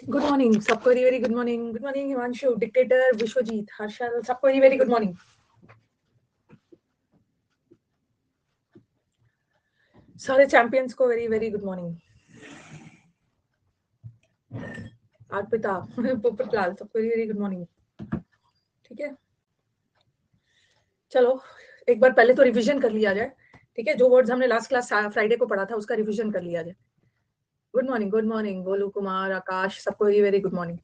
Good morning सबको, very very good morning. Good morning Himanshu, dictator, Vishwajeet, Harshal, सबको very very good morning. सारे champions को very very good morning. Arpita, Popatlal, सबको very very good morning. ठीक है, चलो एक बार पहले तो रिवीजन कर लिया जाए. ठीक है, जो वर्ड्स हमने लास्ट क्लास फ्राइडे को पढ़ा था उसका रिवीजन कर लिया जाए. गुड मॉर्निंग गोलू कुमार, आकाश, सबको वेरी वेरी गुड मॉर्निंग.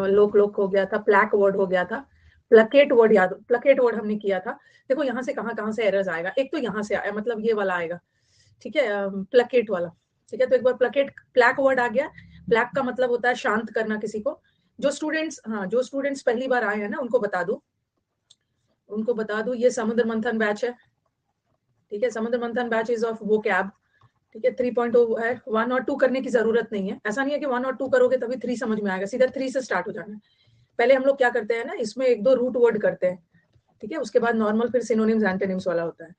लोक लोक हो गया था, प्लैक वर्ड हो गया था, प्लकेट वर्ड याद, प्लकेट वर्ड हमने किया था. देखो यहाँ से कहाँ से एरर्स आएगा. एक तो यहाँ से आया, मतलब ये वाला आएगा. ठीक है, प्लकेट वाला. ठीक है, तो एक बार प्लैक वर्ड आ गया. प्लैक का मतलब होता है शांत करना किसी को. जो स्टूडेंट्स पहली बार आए हैं ना, उनको बता दो ये समुद्र मंथन बैच है. ठीक है, समुद्र मंथन बैच इज ऑफ वोकैब. ठीक है, 3.0 है. 1 और 2 करने की जरूरत नहीं है. ऐसा नहीं है कि 1 और 2 करोगे तभी 3 समझ में आएगा. सीधा 3 से स्टार्ट हो जाना है. पहले हम लोग क्या करते हैं ना, इसमें एक दो रूट वर्ड करते हैं. ठीक है, उसके बाद नॉर्मल, फिर सिनोनिम्स एंटोनिम्स वाला होता है.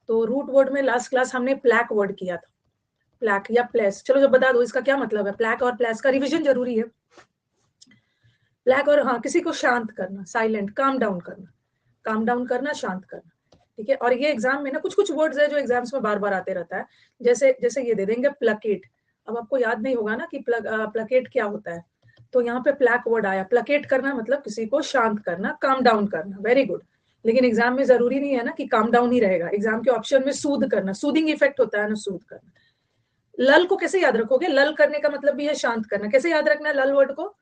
तो रूट वर्ड में लास्ट क्लास हमने प्लैक वर्ड किया था. प्लैक या प्लेस. चलो जब बता दो इसका क्या मतलब है. प्लैक और प्लेस का रिवीजन जरूरी है. प्लैक और किसी को शांत करना, साइलेंट, काम डाउन करना, शांत करना. ठीक है, और ये एग्जाम में ना कुछ वर्ड्स है जो एग्जाम्स में बार बार आते रहता है. जैसे ये दे देंगे प्लकेट. अब आपको याद नहीं होगा ना कि प्लकेट क्या होता है. तो यहाँ पे प्लैक वर्ड आया. प्लकेट करना मतलब किसी को शांत करना, काम डाउन करना. Very good. लेकिन एग्जाम में जरूरी नहीं है ना कि काम डाउन ही रहेगा. एग्जाम के ऑप्शन में सूद करना, सूदिंग इफेक्ट होता है ना, सूद करना. लल को कैसे याद रखोगे. लल करने का मतलब भी है शांत करना. कैसे याद रखना है लल वर्ड को.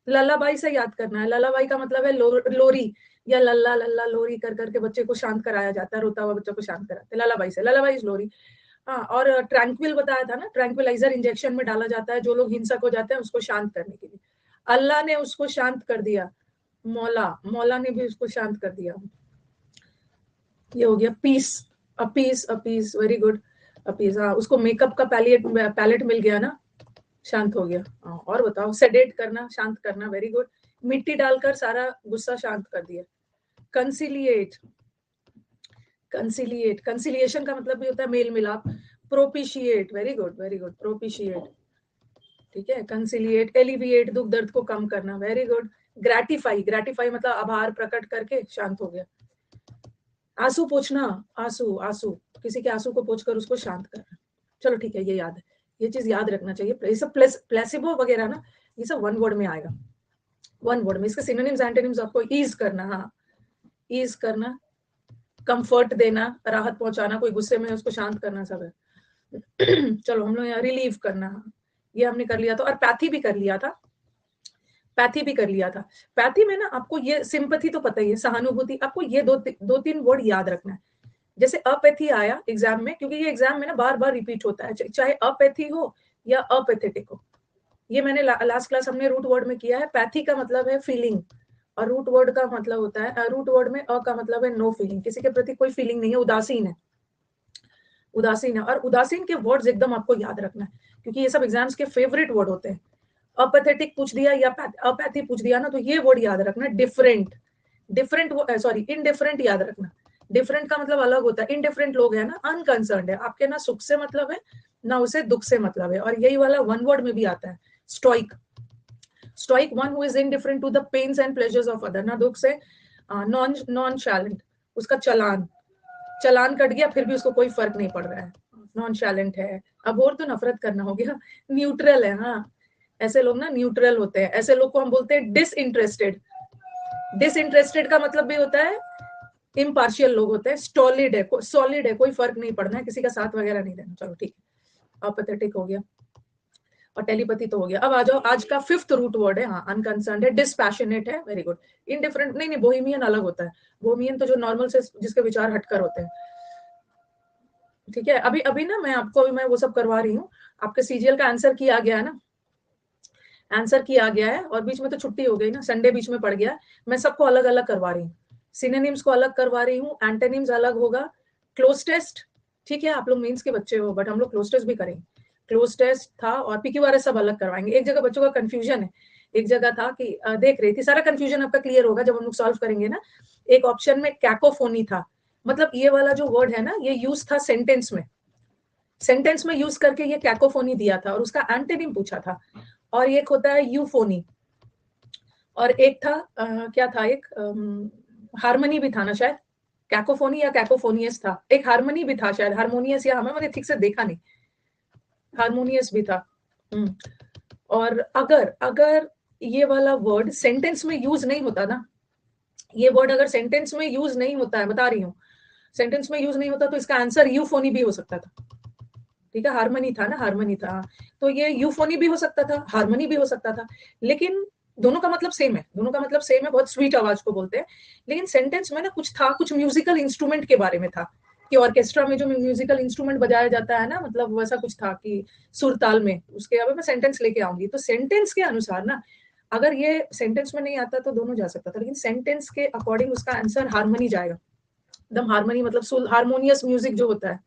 लल्लाबाई से याद करना है. लल्लाबाई का मतलब है लोरी, या लल्ला लल्ला लोरी कर करके बच्चे को शांत कराया जाता है. रोता हुआ बच्चे को शांत कराते हैं लल्लाबाई से. लल्लाबाई इज लोरी. हाँ, और ट्रैंक्विल बताया था ना, ट्रैंक्विलाइजर इंजेक्शन में डाला जाता है जो लोग हिंसक हो जाते हैं उसको शांत करने के लिए. अल्लाह ने उसको शांत कर दिया. मौला ने भी उसको शांत कर दिया. ये हो गया piece. A piece, very good. A piece, हाँ, उसको मेकअप का पैलेट मिल गया ना, शांत हो गया. और बताओ. सेडेट करना, शांत करना. Very good. मिट्टी डालकर सारा गुस्सा शांत कर दिया. कंसिलिएशन का मतलब भी होता है मेल मिलाप. प्रोपिशिएट, वेरी गुड. प्रोपिशिएट. ठीक है, कंसिलिएट. एलिविएट, दुख दर्द को कम करना. Very good. ग्रेटिफाई मतलब आभार प्रकट करके शांत हो गया. आंसू पोछना, आंसू किसी के आंसू को पोछकर उसको शांत करना. चलो ठीक है, ये याद है. ये चीज याद रखना चाहिए. ये सब प्लेसिबो वगैरह ना, ये सब वन वर्ड में आएगा. वन वर्ड में इसके सिनोनिम्स एंटोनिम्स आपको ईज करना. हाँ, ईज करना, कंफर्ट देना, राहत पहुंचाना, कोई गुस्से में उसको शांत करना, सब है. चलो हम लोग यहाँ रिलीव करना, ये हमने कर लिया था. और पैथी भी कर लिया था. पैथी में ना आपको ये सिंपैथी तो पता ही है, सहानुभूति. आपको ये दो तीन वर्ड याद रखना है. जैसे अपैथी आया एग्जाम में, क्योंकि ये एग्जाम में ना बार बार रिपीट होता है, चाहे अपैथी हो या अपैथेटिक हो. ये मैंने लास्ट क्लास हमने रूट वर्ड में किया है. पैथी का मतलब है फीलिंग, और रूट वर्ड का मतलब होता है, रूट वर्ड में अ का मतलब है नो फीलिंग, किसी के प्रति कोई फीलिंग नहीं है, उदासीन है. और उदासीन के वर्ड्स एकदम आपको याद रखना है, क्योंकि ये सब एग्जाम्स के फेवरेट वर्ड होते हैं. अपैथेटिक पूछ दिया या अपैथी पूछ दिया ना, तो ये वर्ड याद रखना. डिफरेंट इनडिफरेंट याद रखना. डिफरेंट का मतलब अलग होता है. इनडिफरेंट लोग है ना, अनकंसर्न्ड है, आपके ना सुख से मतलब है ना उसे दुख से मतलब है. और यही वाला वन वर्ड में भी आता है. Stoic one who is indifferent to the pains and pleasures of other, ना दुख से. नॉन शैलेंट, उसका चलान कट गया फिर भी उसको कोई फर्क नहीं पड़ रहा है, नॉन शैलेंट है. अब और तो नफरत करना हो गया. न्यूट्रल है. हाँ, ऐसे लोग ना न्यूट्रल होते हैं. ऐसे लोग को हम बोलते हैं डिसइंटरेस्टेड का मतलब भी होता है इम्पार्शियल लोग होते हैं. सॉलिड है, कोई फर्क नहीं पड़ना है, किसी का साथ वगैरह नहीं देना. चलो ठीक है, अपैथेटिक हो गया. और टेलीपैथी तो हो गया. अब आ जाओ, आज का 5th रूट वर्ड है. हाँ, अनकंसर्न्ड है, डिस्पैशनेट है. Very good. इनडिफरेंट नहीं, बोहेमियन अलग होता है. बोहेमियन तो जो नॉर्मल से जिसके विचार हटकर होते हैं. ठीक है, अभी ना मैं वो सब करवा रही हूँ. आपके सीजीएल का आंसर किया गया है ना, और बीच में तो छुट्टी हो गई ना, संडे बीच में पड़ गया. मैं सबको अलग अलग करवा रही हूँ. सिनोनिम्स को अलग करवा रही हूँ, एंटोनिम्स अलग होगा. क्लोज टेस्ट, ठीक है, आप लोग मेंस के बच्चे हो, बट हम लोग क्लोज टेस्ट भी करेंगे. क्लोज टेस्ट था और पीक्यूआरएस सब अलग करवाएंगे. एक जगह बच्चों का कंफ्यूजन है. एक जगह था कि देख रही थी, सारा कंफ्यूजन आपका क्लियर होगा जब हम लोग सॉल्व करेंगे ना. एक ऑप्शन में कैकोफोनी था, मतलब ये वाला जो वर्ड है ना, ये यूज था सेंटेंस में. सेंटेंस में यूज करके ये कैकोफोनी दिया था और उसका एंटोनिम पूछा था। और एक होता है यूफोनी, और एक था क्या था, एक हारमोनी भी था ना शायद, कैकोफोनी या कैकोफोनियस था, एक हारमोनी भी था शायद, हारमोनियस या मैंने ठीक से देखा नहीं, हारमोनियस भी था। और अगर ये वाला वर्ड सेंटेंस में यूज नहीं होता ना, ये वर्ड अगर सेंटेंस में यूज नहीं होता है, बता रही हूँ, सेंटेंस में यूज नहीं होता तो इसका आंसर यूफोनी भी हो सकता था। ठीक है, हारमोनी था ना, हारमोनी था, तो ये यूफोनी भी हो सकता था, हारमोनी भी हो सकता था, लेकिन दोनों का मतलब सेम है, दोनों का मतलब सेम है, बहुत स्वीट आवाज को बोलते हैं। लेकिन सेंटेंस में ना कुछ था, कुछ म्यूजिकल इंस्ट्रूमेंट के बारे में था कि ऑर्केस्ट्रा में जो म्यूजिकल इंस्ट्रूमेंट बजाया जाता है ना, मतलब वैसा कुछ था कि सुर ताल में, उसके अब मैं सेंटेंस लेके आऊंगी। तो सेंटेंस के अनुसार ना, अगर ये सेंटेंस में नहीं आता तो दोनों जा सकता था, लेकिन सेंटेंस के अकॉर्डिंग उसका आंसर हारमोनी जाएगा, एकदम हारमोनी, मतलब हारमोनियस म्यूजिक जो होता है,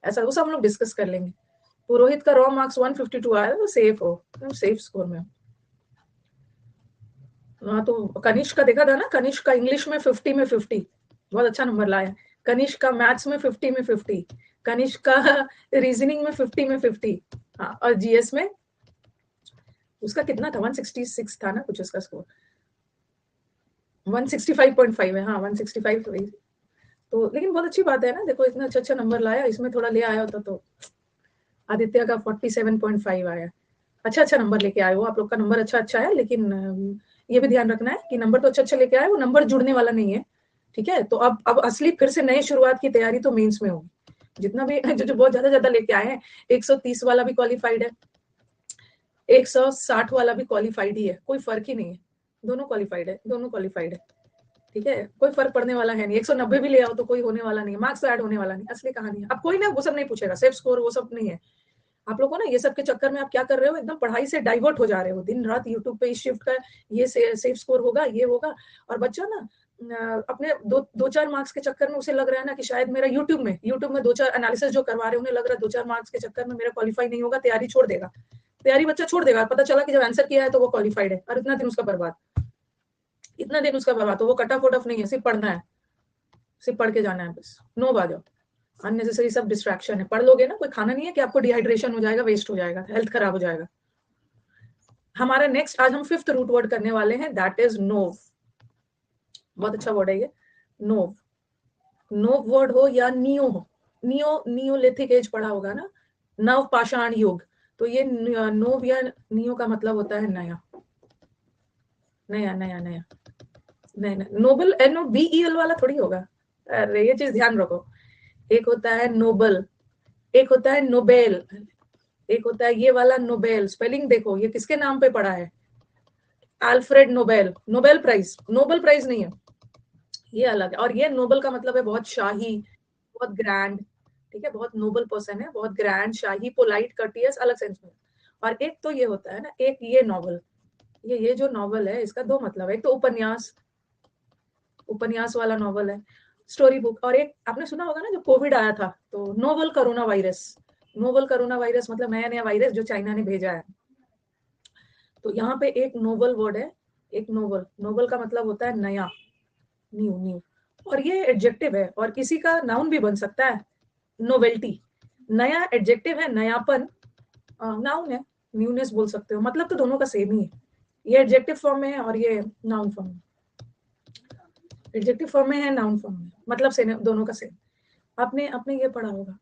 ऐसा वो सब हम लोग डिस्कस कर लेंगे। पुरोहित का रॉ मार्क्स 152 आया, तो सेफ हो, तुम सेफ स्कोर में हो। हाँ, तो कनिष्क का देखा था ना, कनिष्क का इंग्लिश में 50 में 50, बहुत अच्छा नंबर लाया। कनिष्क का मैथ्स में 50 में 50, कनिष्क का रीजनिंग में 50 में 50। हाँ, और जीएस में उसका कितना था, 166 था ना कुछ उसका स्कोर, 165.5 है। हाँ, 165 वही तो, लेकिन बहुत अच्छी बात है ना, देखो इतना अच्छा नंबर लाया, इसमें थोड़ा ले आया होता तो। आदित्य का 47.5 आया, अच्छा नंबर लेके आए हो, आप लोग का नंबर अच्छा है, लेकिन ये भी ध्यान रखना है कि नंबर तो अच्छा लेके आए, वो नंबर जुड़ने वाला नहीं है। ठीक है, तो अब असली फिर से नए शुरुआत की तैयारी तो मेंस में होगी। जितना भी जो बहुत ज्यादा लेके आए हैं, 130 वाला भी क्वालिफाइड है, 160 वाला भी क्वालिफाइड ही है, कोई फर्क ही नहीं है, दोनों क्वालिफाइड है, दोनों क्वालिफाइड है। ठीक है, कोई फर्क पड़ने वाला है नहीं, 190 भी ले आओ तो कोई होने वाला नहीं, मार्क्स तो ऐड होने वाला नहीं, असली कहानी है। अब कोई ना वो सब नहीं पूछेगा, सेफ स्कोर वो सब नहीं है। आप लोगों को ना ये सब के चक्कर में आप क्या कर रहे हो, एकदम पढ़ाई से डाइवर्ट हो जा रहे हो, दिन रात यूट्यूब पे इस शिफ्ट का, ये सेफ स्कोर होगा, ये होगा। और बच्चा ना अपने दो चार मार्क्स के चक्कर में उसे लग रहा है ना कि शायद मेरा यूट्यूब में दो चार एनालिसिस जो करवा रहे हैं, उन्हें लग रहा है 2-4 मार्क्स के चक्कर में मेरा क्वालिफाई नहीं होगा, तैयारी छोड़ देगा, तैयारी बच्चा छोड़ देगा, पता चला कि जब आंसर किया है तो वो क्वालिफाइड है, और इतना दिन उसका बर्बाद, तो वो कट ऑफ नहीं है, सिर्फ पढ़ना है, सिर्फ पढ़ के जाना है बस, नो बाजो, अननेसेसरी सब डिस्ट्रैक्शन है। पढ़ लोगे ना, कोई खाना नहीं है कि आपको डिहाइड्रेशन हो जाएगा, वेस्ट हो जाएगा, हेल्थ खराब हो जाएगा। हमारा नेक्स्ट, आज हम 5th रूट वर्ड करने वाले हैं, दैट इज नोव। बहुत अच्छा वर्ड है ये, नोव। नोव वर्ड हो या नियो हो, नियोलिथिक एज पढ़ा होगा ना, नव पाषाण युग, तो ये नोव या नियो का मतलब होता है नया, नया नया नया नया। नोबल NOBEL वाला थोड़ी होगा, अरे ये चीज ध्यान रखो। एक होता है नोबल, एक होता है नोबेल, एक होता है ये वाला नोबेल। स्पेलिंग देखो, ये किसके नाम पे पड़ा है, Alfred Nobel, Nobel prize, Nobel prize नहीं है, ये अलग है। और ये नोबल का मतलब है बहुत शाही, बहुत ग्रैंड। ठीक है, बहुत नोबल पर्सन है, बहुत ग्रैंड, शाही, पोलाइट, कर्टियस, अलग सेंस में। और एक तो ये होता है ना, एक ये नॉवल, ये जो नॉवल है इसका दो मतलब है, एक तो उपन्यास, उपन्यास वाला नॉवल है, स्टोरी बुक। और एक आपने सुना होगा ना, जब कोविड आया था तो novel corona virus, novel corona virus मतलब नया नया वायरस जो चाइना ने भेजा है। तो यहाँ पे एक नोबल वर्ड है, एक नोबल, नोबल का मतलब होता है नया, न्यू न्यू। और ये एडजेक्टिव है, और किसी का नाउन भी बन सकता है, नोवेल्टी। नया एडजेक्टिव है, नयापन नाउन है, न्यूनेस बोल सकते हो, मतलब तो दोनों का सेम ही है। ये एडजेक्टिव फॉर्म में है और ये नाउन फॉर्म में, एडजेक्टिव फॉर्म में है, नाउन फॉर्म में, मतलब से दोनों का सेम। आपने आपने ये पढ़ा होगा,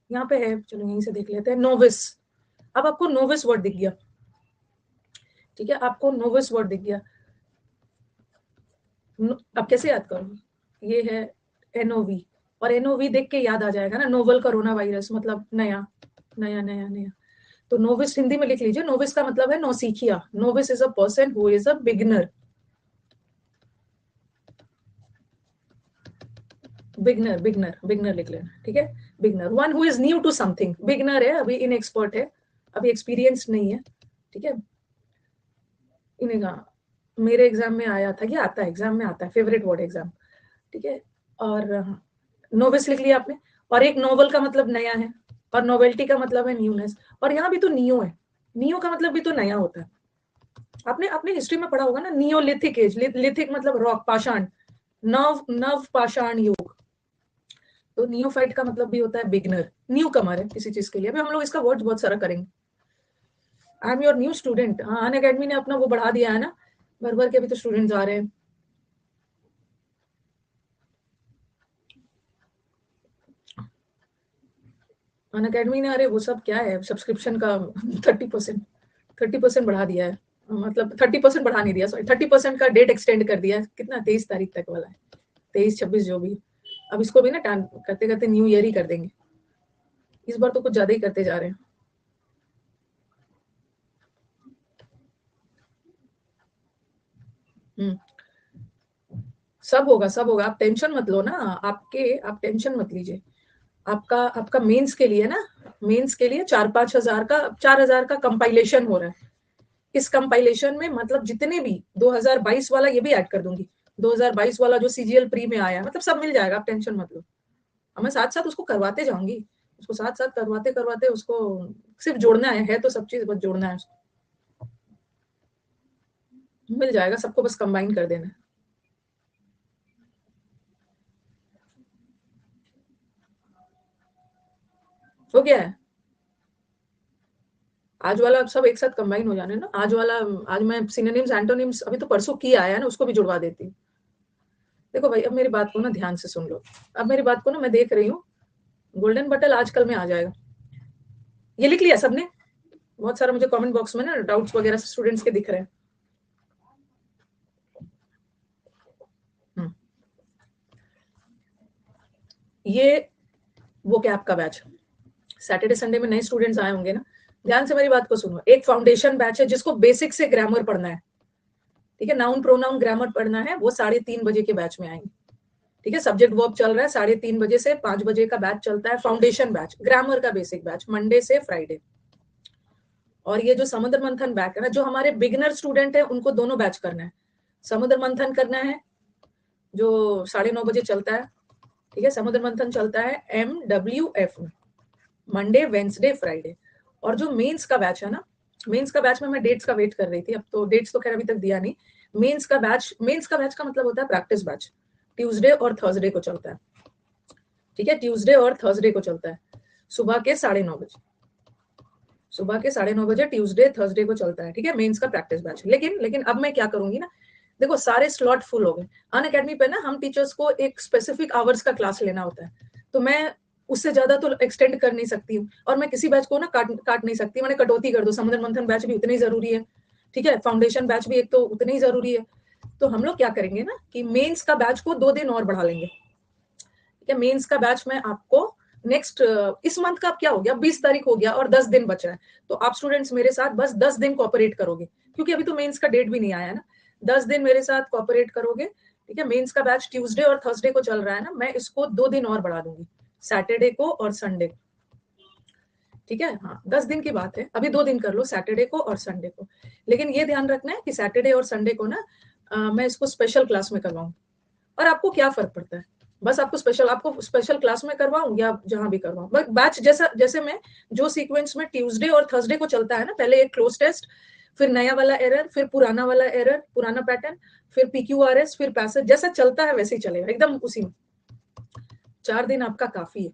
यहाँ पे है, चलो यहीं से देख लेते हैं, नोविस। अब आपको नोविस वर्ड दिख गया, ठीक है, आपको नोविस वर्ड दिख गया, अब कैसे याद करोगे, ये है NOV, और NOV देख के याद आ जाएगा ना, नोवल कोरोना वायरस मतलब नया नया नया नया। तो नोविस हिंदी में लिख लीजिए, नोविस का मतलब है नौसिखिया, novice is a person who is a beginner, beginner लिख लेना, ठीक है, beginner, one who is new to something, beginner है, अभी इनएक्सपर्ट है, अभी एक्सपीरियंस नहीं है। ठीक है, इन्हें मेरे एग्जाम में आया था, ये आता है एग्जाम में, आता है फेवरेट वर्ड एग्जाम। ठीक है, और नोविस लिख लिया आपने। और एक नोवेल का मतलब नया है, और नोवेल्टी का मतलब है न्यूनेस, और यहाँ भी तो नियो है, नियो का मतलब भी तो नया होता है। आपने अपने हिस्ट्री में पढ़ा होगा ना, नियोलिथिक एज, लिथिक मतलब रॉक, पाषाण, नव नव पाषाण युग, तो नियोफाइट का मतलब भी होता है बिगनर, न्यू कमर है किसी चीज के लिए। अभी हम लोग इसका वर्ड बहुत सारा करेंगे। I am your new student. हाँ, अन अकेडमी ने अपना वो बढ़ा दिया है ना, भर भर के भी तो स्टूडेंट्स आ रहे हैं। अन अकेडमी ने, अरे वो सब क्या है, सब्सक्रिप्शन का 30% बढ़ा दिया है, मतलब 30% बढ़ा नहीं दिया, सॉरी 30% का डेट एक्सटेंड कर दिया है। कितना, 23 तारीख तक वाला है, 23-26 जो भी। अब इसको भी ना टाइम करते करते न्यू ईयर ही कर देंगे। इस बार तो कुछ ज्यादा ही करते जा रहे हैं। सब होगा, सब होगा, आप टेंशन मत लो ना। आप टेंशन मत लीजिए। आपका मेंस के लिए ना, मेंस के लिए 4-5 हजार का कंपाइलेशन हो रहा है। इस कंपाइलेशन में मतलब जितने भी 2022 वाला, ये भी ऐड कर दूंगी, 2022 वाला जो सीजीएल प्री में आया, मतलब सब मिल जाएगा, आप टेंशन मत लो। अब मैं साथ साथ उसको करवाते जाऊंगी, उसको साथ साथ करवाते करवाते उसको सिर्फ जोड़ना है तो सब चीज बस जोड़ना है उसको, मिल जाएगा सबको, बस कंबाइन कर देना है। हो गया है। आज वाला अब सब एक साथ कंबाइन हो जाने ना, आज वाला। आज मैं सिनोनिम्स एंटोनिम्स अभी तो परसों किया आया ना, उसको भी जुड़वा देती हूँ। देखो भाई, अब मेरी बात को ना ध्यान से सुन लो। अब मेरी बात को ना, मैं देख रही हूँ गोल्डन बटल आजकल में आ जाएगा। ये लिख लिया सबने? बहुत सारा मुझे कमेंट बॉक्स में ना डाउट्स वगैरह स्टूडेंट्स के दिख रहे हैं। ये वो कैप का बैच, सैटरडे संडे में नए स्टूडेंट्स आए होंगे ना, ध्यान से मेरी बात को सुनो। एक फाउंडेशन बैच है जिसको बेसिक से ग्रामर पढ़ना है, ठीक है, नाउन प्रोनाउन ग्रामर पढ़ना है, वो 3:30 बजे के बैच में आएंगे। ठीक है, सब्जेक्ट वर्ब चल रहा है, 3:30 बजे से 5 बजे का बैच चलता है, फाउंडेशन बैच, ग्रामर का बेसिक बैच, मंडे से फ्राइडे। और ये जो समुद्र मंथन बैच है ना, जो हमारे बिगिनर स्टूडेंट है उनको दोनों बैच करना है। समुद्र मंथन करना है जो 9:30 बजे चलता है, ठीक है, समुद्र मंथन चलता है MWF में, मंडे वेंसडे फ्राइडे। और जो मेंस का बैच है ना, मेंस का बैच में मैं डेट्स का वेट कर रही थी, अब तो डेट्स तो खैर अभी तक दिया नहीं। मेंस का बैच का मतलब होता है प्रैक्टिस बैच, ट्यूसडे और थर्सडे को चलता है, ठीक है, ट्यूसडे और थर्सडे को चलता है, सुबह के 9:30 बजे, सुबह के 9:30 बजे ट्यूसडे थर्सडे को चलता है, ठीक है, मेंस का प्रैक्टिस बैच। लेकिन अब मैं क्या करूंगी ना, देखो सारे स्लॉट फुल हो गए। अन अकेडमी पे ना हम टीचर्स को एक स्पेसिफिक आवर्स का क्लास लेना होता है, तो मैं उससे ज्यादा तो एक्सटेंड कर नहीं सकती हूँ, और मैं किसी बैच को ना काट नहीं सकती, मैंने कटौती कर दो। समुद्र मंथन बैच भी उतनी ही जरूरी है, ठीक है, फाउंडेशन बैच भी एक तो उतनी ही जरूरी है। तो हम लोग क्या करेंगे ना कि मेंस का बैच को 2 दिन और बढ़ा लेंगे, ठीक है। मेंस का बैच में आपको नेक्स्ट, इस मंथ का क्या हो गया, 20 तारीख हो गया और 10 दिन बचा है, तो आप स्टूडेंट्स मेरे साथ बस 10 दिन कोऑपरेट करोगे, क्योंकि अभी तो मेंस का डेट भी नहीं आया है ना। 10 दिन मेरे साथ कोऑपरेट करोगे, ठीक है। मेंस का बैच ट्यूसडे और थर्सडे को चल रहा है ना, मैं इसको 2 दिन और बढ़ा दूंगी, सैटरडे को और संडे को, ठीक है। हाँ, 10 दिन की बात है, अभी 2 दिन कर लो, सैटरडे को और संडे को। लेकिन ये ध्यान रखना है कि सैटरडे और संडे को ना मैं इसको स्पेशल क्लास में करवाऊँ। और आपको क्या फर्क पड़ता है, बस आपको स्पेशल क्लास में करवाऊं या जहां भी करवाऊं, बस बैच जैसा, जैसे मैं जो सीक्वेंस में ट्यूसडे और थर्सडे को चलता है ना, पहले एक क्लोज टेस्ट, फिर नया वाला एरर, फिर पुराना वाला एरर, पुराना पैटर्न, फिर PQRS, फिर पैसेज, जैसा चलता है वैसे ही चलेगा एकदम उसी में। 4 दिन आपका काफी है,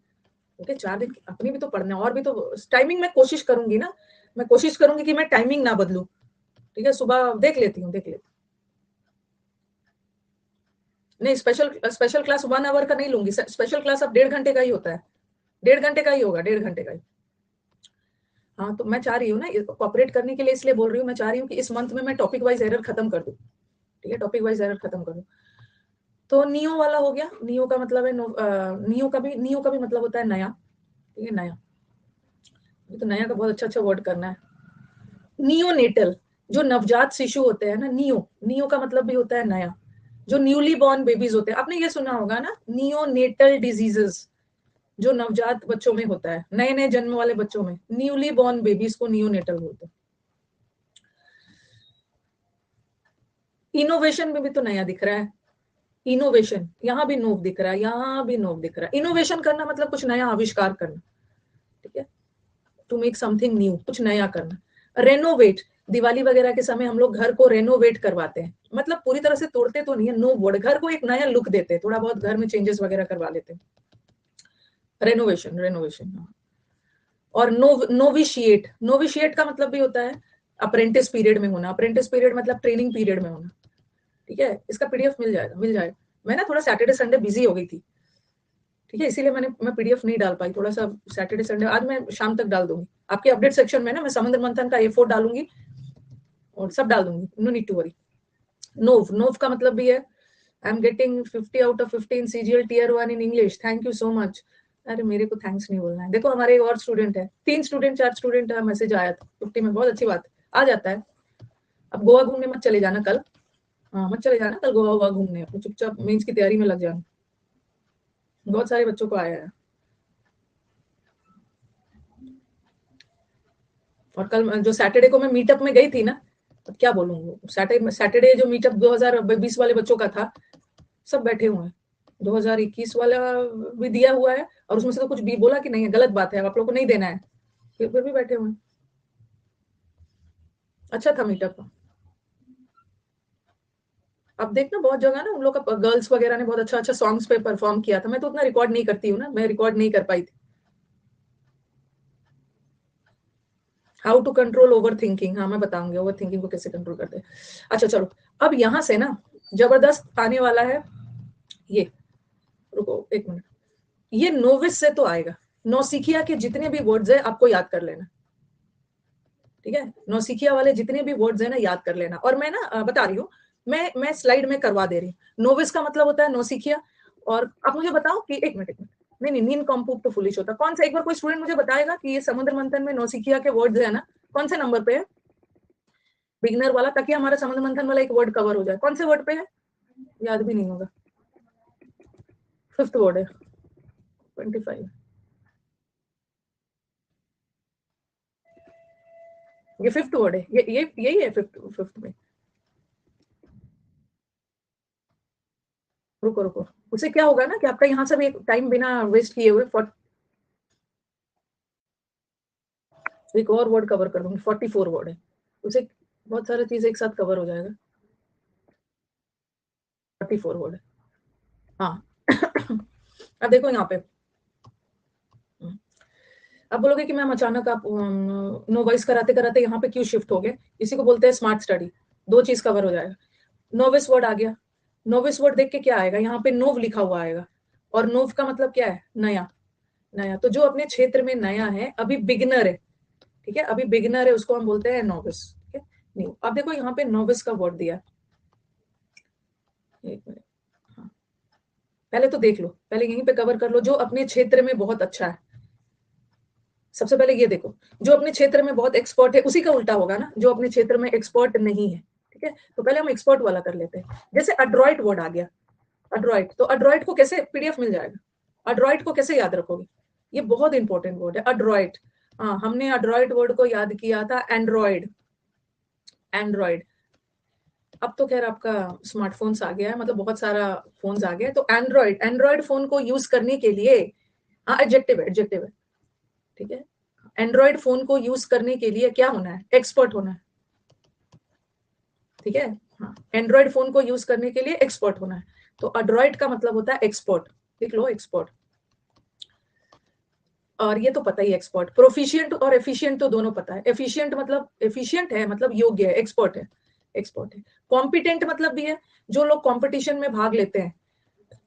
ओके। 4 दिन अपनी भी तो पढ़ना है, और भी तो टाइमिंग मैं कोशिश करूंगी ना, मैं कोशिश करूंगी कि मैं टाइमिंग ना बदलू, ठीक है। सुबह देख लेती हूँ, नहीं, स्पेशल क्लास 1 आवर का नहीं लूंगी, स्पेशल क्लास अब 1.5 घंटे का ही होता है, 1.5 घंटे का ही होगा, 1.5 घंटे का ही। हाँ, तो मैं चाह रही हूँ ना कॉपरेट करने के लिए, इसलिए बोल रही हूँ, मैं चाह रही हूँ कि इस मंथ में मैं टॉपिक वाइज एरर खत्म कर दूँ, ठीक है, टॉपिक वाइज एरर खत्म कर दूँ। तो नियो वाला हो गया, नियो का मतलब है नियो का भी मतलब होता है नया, ठीक है, नया। तो नया का बहुत अच्छा अच्छा वर्ड करना है। नियोनेटल, जो नवजात शिशु होते हैं ना, नियो का मतलब भी होता है नया। जो न्यूली बॉर्न बेबीज होते हैं, आपने ये सुना होगा ना, नियोनेटल डिजीजेस, जो नवजात बच्चों में होता है, नए नए जन्म वाले बच्चों में, न्यूली बॉर्न बेबीज को नियोनेटल बोलते हैं। इनोवेशन में भी तो नया दिख रहा है, इनोवेशन, यहाँ भी नोव दिख रहा है, यहाँ भी नोव दिख रहा है। इनोवेशन करना मतलब कुछ नया आविष्कार करना, ठीक है, टू मेक समथिंग न्यू, कुछ नया करना। रेनोवेट, दिवाली वगैरह के समय हम लोग घर को रेनोवेट करवाते हैं, मतलब पूरी तरह से तोड़ते तो नहीं है, नो वर्ड, घर को एक नया लुक देते हैं, थोड़ा बहुत घर में चेंजेस वगैरह करवा लेते हैं। Renovation, renovation. और नोविशिएट का मतलब भी होता है अप्रेंटिस पीरियड में होना। अप्रेंटिस पीरियड मतलब ट्रेनिंग पीरियड में होना। ठीक है, इसका पीडीएफ मिल जाएगा। मैं ना थोड़ा सैटरडे संडे बिजी हो गई थी, ठीक है, इसीलिए मैं पीडीएफ नहीं डाल पाई। थोड़ा सा सैटरडे संडे, आज मैं शाम तक डाल दूंगी। आपके अपडेट सेक्शन में ना मैं समुद्र मंथन का A4 डालूंगी और सब डाल दूंगी, no need to worry. Know का मतलब भी है I am getting 50 out of 15 CGL Tier 1 in English, thank you so much. अरे मेरे को थैंक्स नहीं बोलना है। देखो हमारे एक और स्टूडेंट है, 3 स्टूडेंट 4 स्टूडेंट है, मैसेज आया था 50 में, बहुत अच्छी बात आ जाता है। अब गोवा घूमने मत चले जाना कल, हाँ मत चले जाना कल गोवा घूमने, अपने चुपचाप मेंस की तैयारी में लग जाना। बहुत सारे बच्चों को आया है। और कल जो सैटरडे को मैं मीटअप में गई थी ना, अब क्या बोलूँ, सैटरडे जो मीटअप 2020 वाले बच्चों का था, सब बैठे हुए हैं। 2021 वाला भी दिया हुआ है और उसमें से तो कुछ भी बोला कि नहीं है, गलत बात है, आप लोग को नहीं देना है, फिर भी बैठे हुए हैं। अच्छा था मीटअप। अब देखना बहुत जगह ना उन लोग का गर्ल्स वगैरह ने बहुत अच्छा अच्छा सॉन्ग्स पे परफॉर्म किया था। मैं तो उतना रिकॉर्ड नहीं करती हूँ ना, मैं रिकॉर्ड नहीं कर पाई थी। How to control overthinking, हाँ मैं बताऊंगी ओवर थिंकिंग को कैसे कंट्रोल करते हैं। अच्छा चलो, अब यहां से ना जबरदस्त आने वाला है ये, रुको एक मिनट, ये नोविस से तो आएगा। नौसिखिया के जितने भी वर्ड्स है आपको याद कर लेना, ठीक है, नौसिखिया वाले जितने भी वर्ड्स है ना याद कर लेना। और मैं ना बता रही हूँ, मैं स्लाइड में करवा दे रही हूँ। नोविस का मतलब होता है नौसिखिया। और आप मुझे बताओ कि एक मिनट, नहीं नहीं, नीन कॉम्पूट तो फुलिश होता कौन सा, एक बार कोई स्टूडेंट मुझे बताएगा कि ये समुद्र मंथन में नौसिखिया के वर्ड्स है ना, कौन से नंबर पे है बिगनर वाला, ताकि हमारा समुद्र मंथन वाला एक वर्ड कवर हो जाए। कौन से वर्ड पे है, याद भी नहीं होगा। 5th वर्ड है 25, ये 5th वर्ड है, ये यही है 5th में। रुको रुको, उससे क्या होगा ना कि आपका यहाँ से भी एक टाइम बिना वेस्ट किए हुए एक और वर्ड कवर कर दूंगी। 44 वर्ड है, उसे बहुत सारी चीज एक साथ कवर हो जाएगा। 44 वर्ड है, हाँ। अब देखो यहाँ पे, अब बोलोगे कि मैम अचानक आप नो वॉइस कराते कराते यहाँ पे क्यों शिफ्ट हो गए। इसी को बोलते हैं स्मार्ट स्टडी, 2 चीज कवर हो जाएगा। नोविस वर्ड आ गया, नोविस वर्ड देख के क्या आएगा, यहाँ पे नोव लिखा हुआ आएगा। और नोव का मतलब क्या है, नया। नया, तो जो अपने क्षेत्र में नया है, अभी बिगनर है, ठीक है, अभी बिगनर है, उसको हम बोलते हैं नोविस, ठीक है, न्यू। अब देखो यहाँ पे नोविस का वर्ड दिया, एक मिनट, हाँ, पहले तो देख लो, पहले यहीं पे कवर कर लो जो अपने क्षेत्र में बहुत अच्छा है। सबसे पहले ये देखो, जो अपने क्षेत्र में बहुत एक्सपर्ट है, उसी का उल्टा होगा ना, जो अपने क्षेत्र में एक्सपर्ट नहीं है, ठीक है। तो पहले हम एक्सपर्ट वाला कर लेते हैं। जैसे अड्रॉइट वर्ड आ गया, अड्रॉइट, तो अड्रॉइट को कैसे पीडीएफ मिल जाएगा, अड्रॉइट को कैसे याद रखोगे, ये बहुत इंपॉर्टेंट वर्ड है अड्रॉइट। हाँ, हमने अड्रॉइट वर्ड को याद किया था एंड्रॉइड, एंड्रॉइड। अब तो खैर आपका स्मार्टफोन्स आ गया है, मतलब बहुत सारा फोन्स आ गया है, तो एंड्रॉइड, एंड्रॉइड फोन को यूज करने के लिए, हाँ एडजेक्टिव है, एडजेक्टिव है, ठीक है। एंड्रॉइड फोन को यूज करने के लिए क्या होना है, एक्सपर्ट होना है, ठीक है। हाँ, एंड्रॉइड फोन को यूज करने के लिए एक्सपर्ट होना है। तो अड्रॉइड का मतलब होता है एक्सपर्ट, लिख लो एक्सपर्ट। और ये तो पता ही, एक्सपर्ट। प्रोफिशिएंट और एफिशिएंट तो दोनों पता है। एफिशिएंट मतलब एफिशिएंट है, मतलब योग्य है, एक्सपर्ट है, एक्सपर्ट है। कॉम्पिटेंट मतलब भी है, जो लोग कंपटीशन में भाग लेते हैं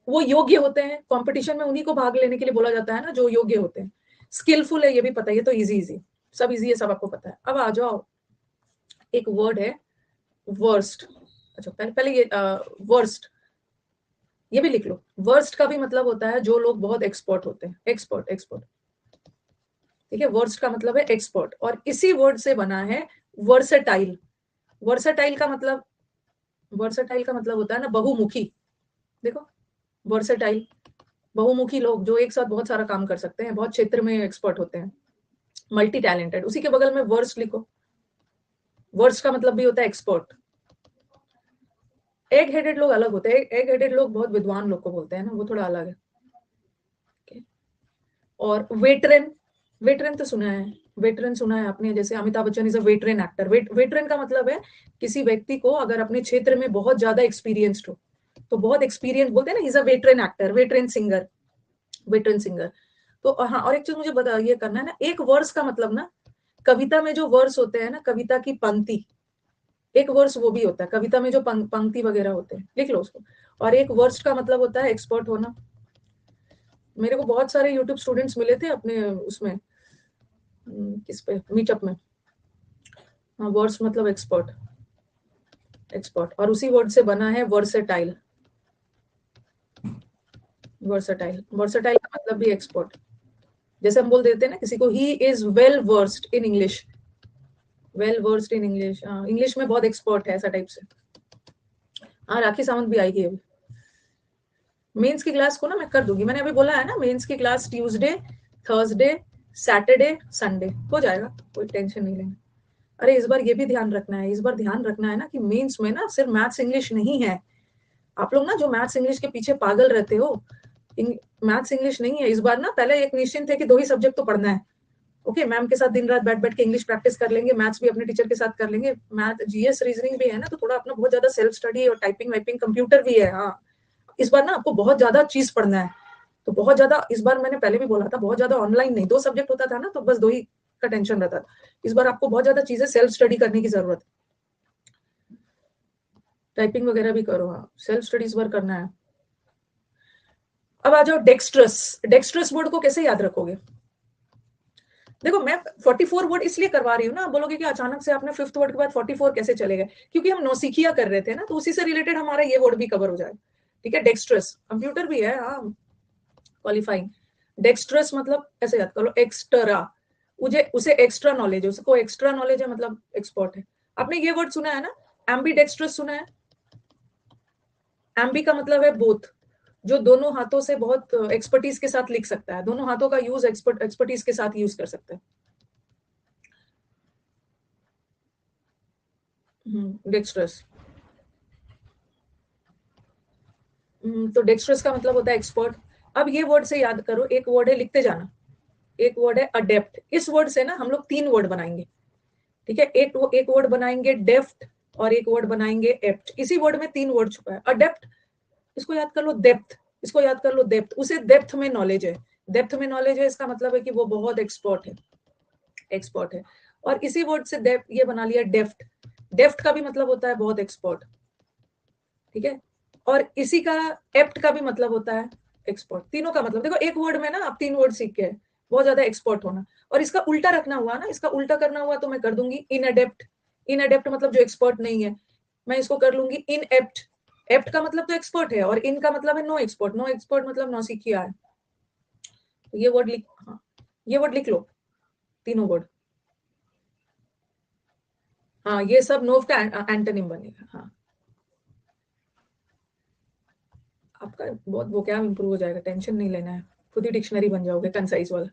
वो योग्य होते हैं, कंपटीशन में उन्हीं को भाग लेने के लिए बोला जाता है ना, जो योग्य होते हैं। स्किलफुल है, ये भी पता है, ये तो इजी इजी, सब इजी है, सब आपको पता है। अब आ जाओ, एक वर्ड है वर्स्ट। अच्छा पहले पहले ये वर्स्ट, ये भी लिख लो। वर्स्ट का भी मतलब होता है जो लोग बहुत एक्सपर्ट होते हैं, एक्सपर्ट, एक्सपर्ट, ठीक है। वर्स्ट का मतलब है एक्सपर्ट, और इसी वर्ड से बना है वर्सेटाइल। वर्सेटाइल का मतलब, वर्सेटाइल का मतलब होता है ना बहुमुखी। देखो, वर्सेटाइल, बहुमुखी लोग जो एक साथ बहुत सारा काम कर सकते हैं, बहुत क्षेत्र में एक्सपर्ट होते हैं, मल्टी टैलेंटेड। उसी के बगल में वर्स्ट लिखो, वर्स्ट का मतलब भी होता है एक्सपर्ट। एग हेडेड लोग अलग होते हैं, एग हेडेड लोग बहुत विद्वान लोग को बोलते हैं ना, वो थोड़ा अलग है। और वेटरन, वेटरन तो सुना है, वेटरन सुना है आपने, जैसे Amitabh Bachchan is a veteran actor. Veteran का मतलब है किसी व्यक्ति को अगर अपने क्षेत्र में बहुत ज्यादा एक्सपीरियंस्ड हो, तो बहुत एक्सपीरियंस बोलते हैं ना, is a veteran actor, veteran singer, veteran singer. तो हाँ, और एक चीज मुझे बता, ये करना है ना, एक वर्स का मतलब ना, कविता में जो वर्स होते हैं ना, कविता की पंक्ति, एक वर्स वो भी होता है कविता में, जो पंक्ति वगैरह होते हैं, लिख लो उसको। और एक वर्स का मतलब होता है एक्सपर्ट होना। मेरे को बहुत सारे यूट्यूब स्टूडेंट्स मिले थे अपने उसमें, किस पे, मीटअप में। हाँ, वर्स मतलब एक्सपर्ट, एक्सपर्ट, और उसी वर्ड से बना है वर्सेटाइल। वर्सेटाइल, वर्सेटाइल का मतलब भी एक्सपर्ट। जैसे हम बोल देते हैं ना किसी को, he is well versed in English, well versed in English, English में बहुत एक्सपर्ट है, ऐसा टाइप से। हाँ, राखी सावंत भी आएगी अभी। मेंस की क्लास को ना मैं कर दूंगी, मैंने अभी बोला है ना, मेंस की class Tuesday, Thursday, Saturday, Sunday हो जाएगा, कोई टेंशन नहीं लेना। अरे इस बार ये भी ध्यान रखना है, इस बार ध्यान रखना है ना कि मेंस में ना सिर्फ मैथ्स इंग्लिश नहीं है। आप लोग ना जो मैथ्स इंग्लिश के पीछे पागल रहते हो, मैथ्स इंग्लिश नहीं है इस बार ना। पहले एक निश्चिंत है कि 2 ही सब्जेक्ट तो पढ़ना है। ओके, मैम के साथ दिन रात बैठ बैठ के इंग्लिश प्रैक्टिस कर लेंगे, मैथ्स भी अपने टीचर के साथ कर लेंगे, मैथ जीएस रीजनिंग भी है ना, तो थोड़ा अपना बहुत ज्यादा सेल्फ स्टडी और टाइपिंग वाइपिंग, कंप्यूटर भी है। हाँ, इस बार ना आपको बहुत ज्यादा चीज पढ़ना है, तो बहुत ज्यादा इस बार, मैंने पहले भी बोला था, बहुत ज्यादा ऑनलाइन नहीं, 2 सब्जेक्ट होता था ना तो बस 2 ही का टेंशन रहता था। इस बार आपको बहुत ज्यादा चीजें सेल्फ स्टडी करने की जरूरत है, टाइपिंग वगैरह भी करो। हाँ, सेल्फ स्टडी इस बार करना है। अब आ जाओ डेक्स्ट्रस। डेक्स्ट्रस वर्ड को कैसे याद रखोगे? देखो, मैं 44 वर्ड इसलिए करवा रही हूँ ना, आप बोलोगे कि अचानक से आपने 5th वर्ड के बाद 44 कैसे चले गए? क्योंकि हम नौसिखिया कर रहे थे ना, तो उसी से रिलेटेड हमारा ये वर्ड भी कवर हो जाए। ठीक है, डेक्स्ट्रस कंप्यूटर भी है, हाँ, क्वालिफाइंग। डेक्स्ट्रस मतलब ऐसे याद कर लो, एक्स्ट्रा, मुझे उसे एक्स्ट्रा नॉलेज है, उसको एक्स्ट्रा नॉलेज है, मतलब एक्सपर्ट है। आपने ये वर्ड सुना है ना, एम्बी डेक्स्ट्रस सुना है? एम्बी का मतलब है बोथ, जो दोनों हाथों से बहुत एक्सपर्टीज के साथ लिख सकता है, दोनों हाथों का यूज एक्सपर्टीज के साथ यूज कर सकता है। डेक्स्ट्रस, तो डेक्स्ट्रस का मतलब होता है एक्सपर्ट। अब ये वर्ड से याद करो, एक वर्ड है, लिखते जाना, एक वर्ड है अडेप्ट। इस वर्ड से ना हम लोग 3 वर्ड बनाएंगे। ठीक है, एक वर्ड बनाएंगे डेफ्ट, और एक वर्ड बनाएंगे एप्ट। इसी वर्ड में 3 वर्ड छुपा है। अडेप्ट, इसको याद कर लो, डेप्थ, इसको याद कर लो, डेप्थ, उसे डेप्थ में नॉलेज है, डेप्थ में नॉलेज है, इसका मतलब है कि वो बहुत एक्सपर्ट है, एक्सपर्ट है। और इसी वर्ड से डेप्थ ये बना लिया डेफ्ट, डेफ्ट का भी मतलब होता है बहुत एक्सपर्ट। ठीक है, और इसी का एप्ट का भी मतलब होता है एक्सपर्ट। तीनों का मतलब देखो, एक वर्ड में ना आप 3 वर्ड सीख के बहुत ज्यादा एक्सपर्ट होना। और इसका उल्टा रखना हुआ ना, इसका उल्टा करना हुआ तो मैं कर दूंगी इनएडेप्ट। इनएडेप्ट मतलब जो एक्सपर्ट नहीं है, मैं इसको कर लूंगी इनएप्ट। एप्ट का मतलब तो एक्सपर्ट है, और इन का मतलब है नो एक्सपर्ट, नो एक्सपर्ट मतलब नौसिखिया है। तो ये वर्ड लिख, हाँ, ये वर्ड लिख लो, तीनों वर्ड। हाँ, ये सब नोव का एंटोनिम बनेगा। हाँ, आपका बहुत वोकैब इंप्रूव हो जाएगा, टेंशन नहीं लेना है, खुद ही डिक्शनरी बन जाओगे कंसाइज वाला।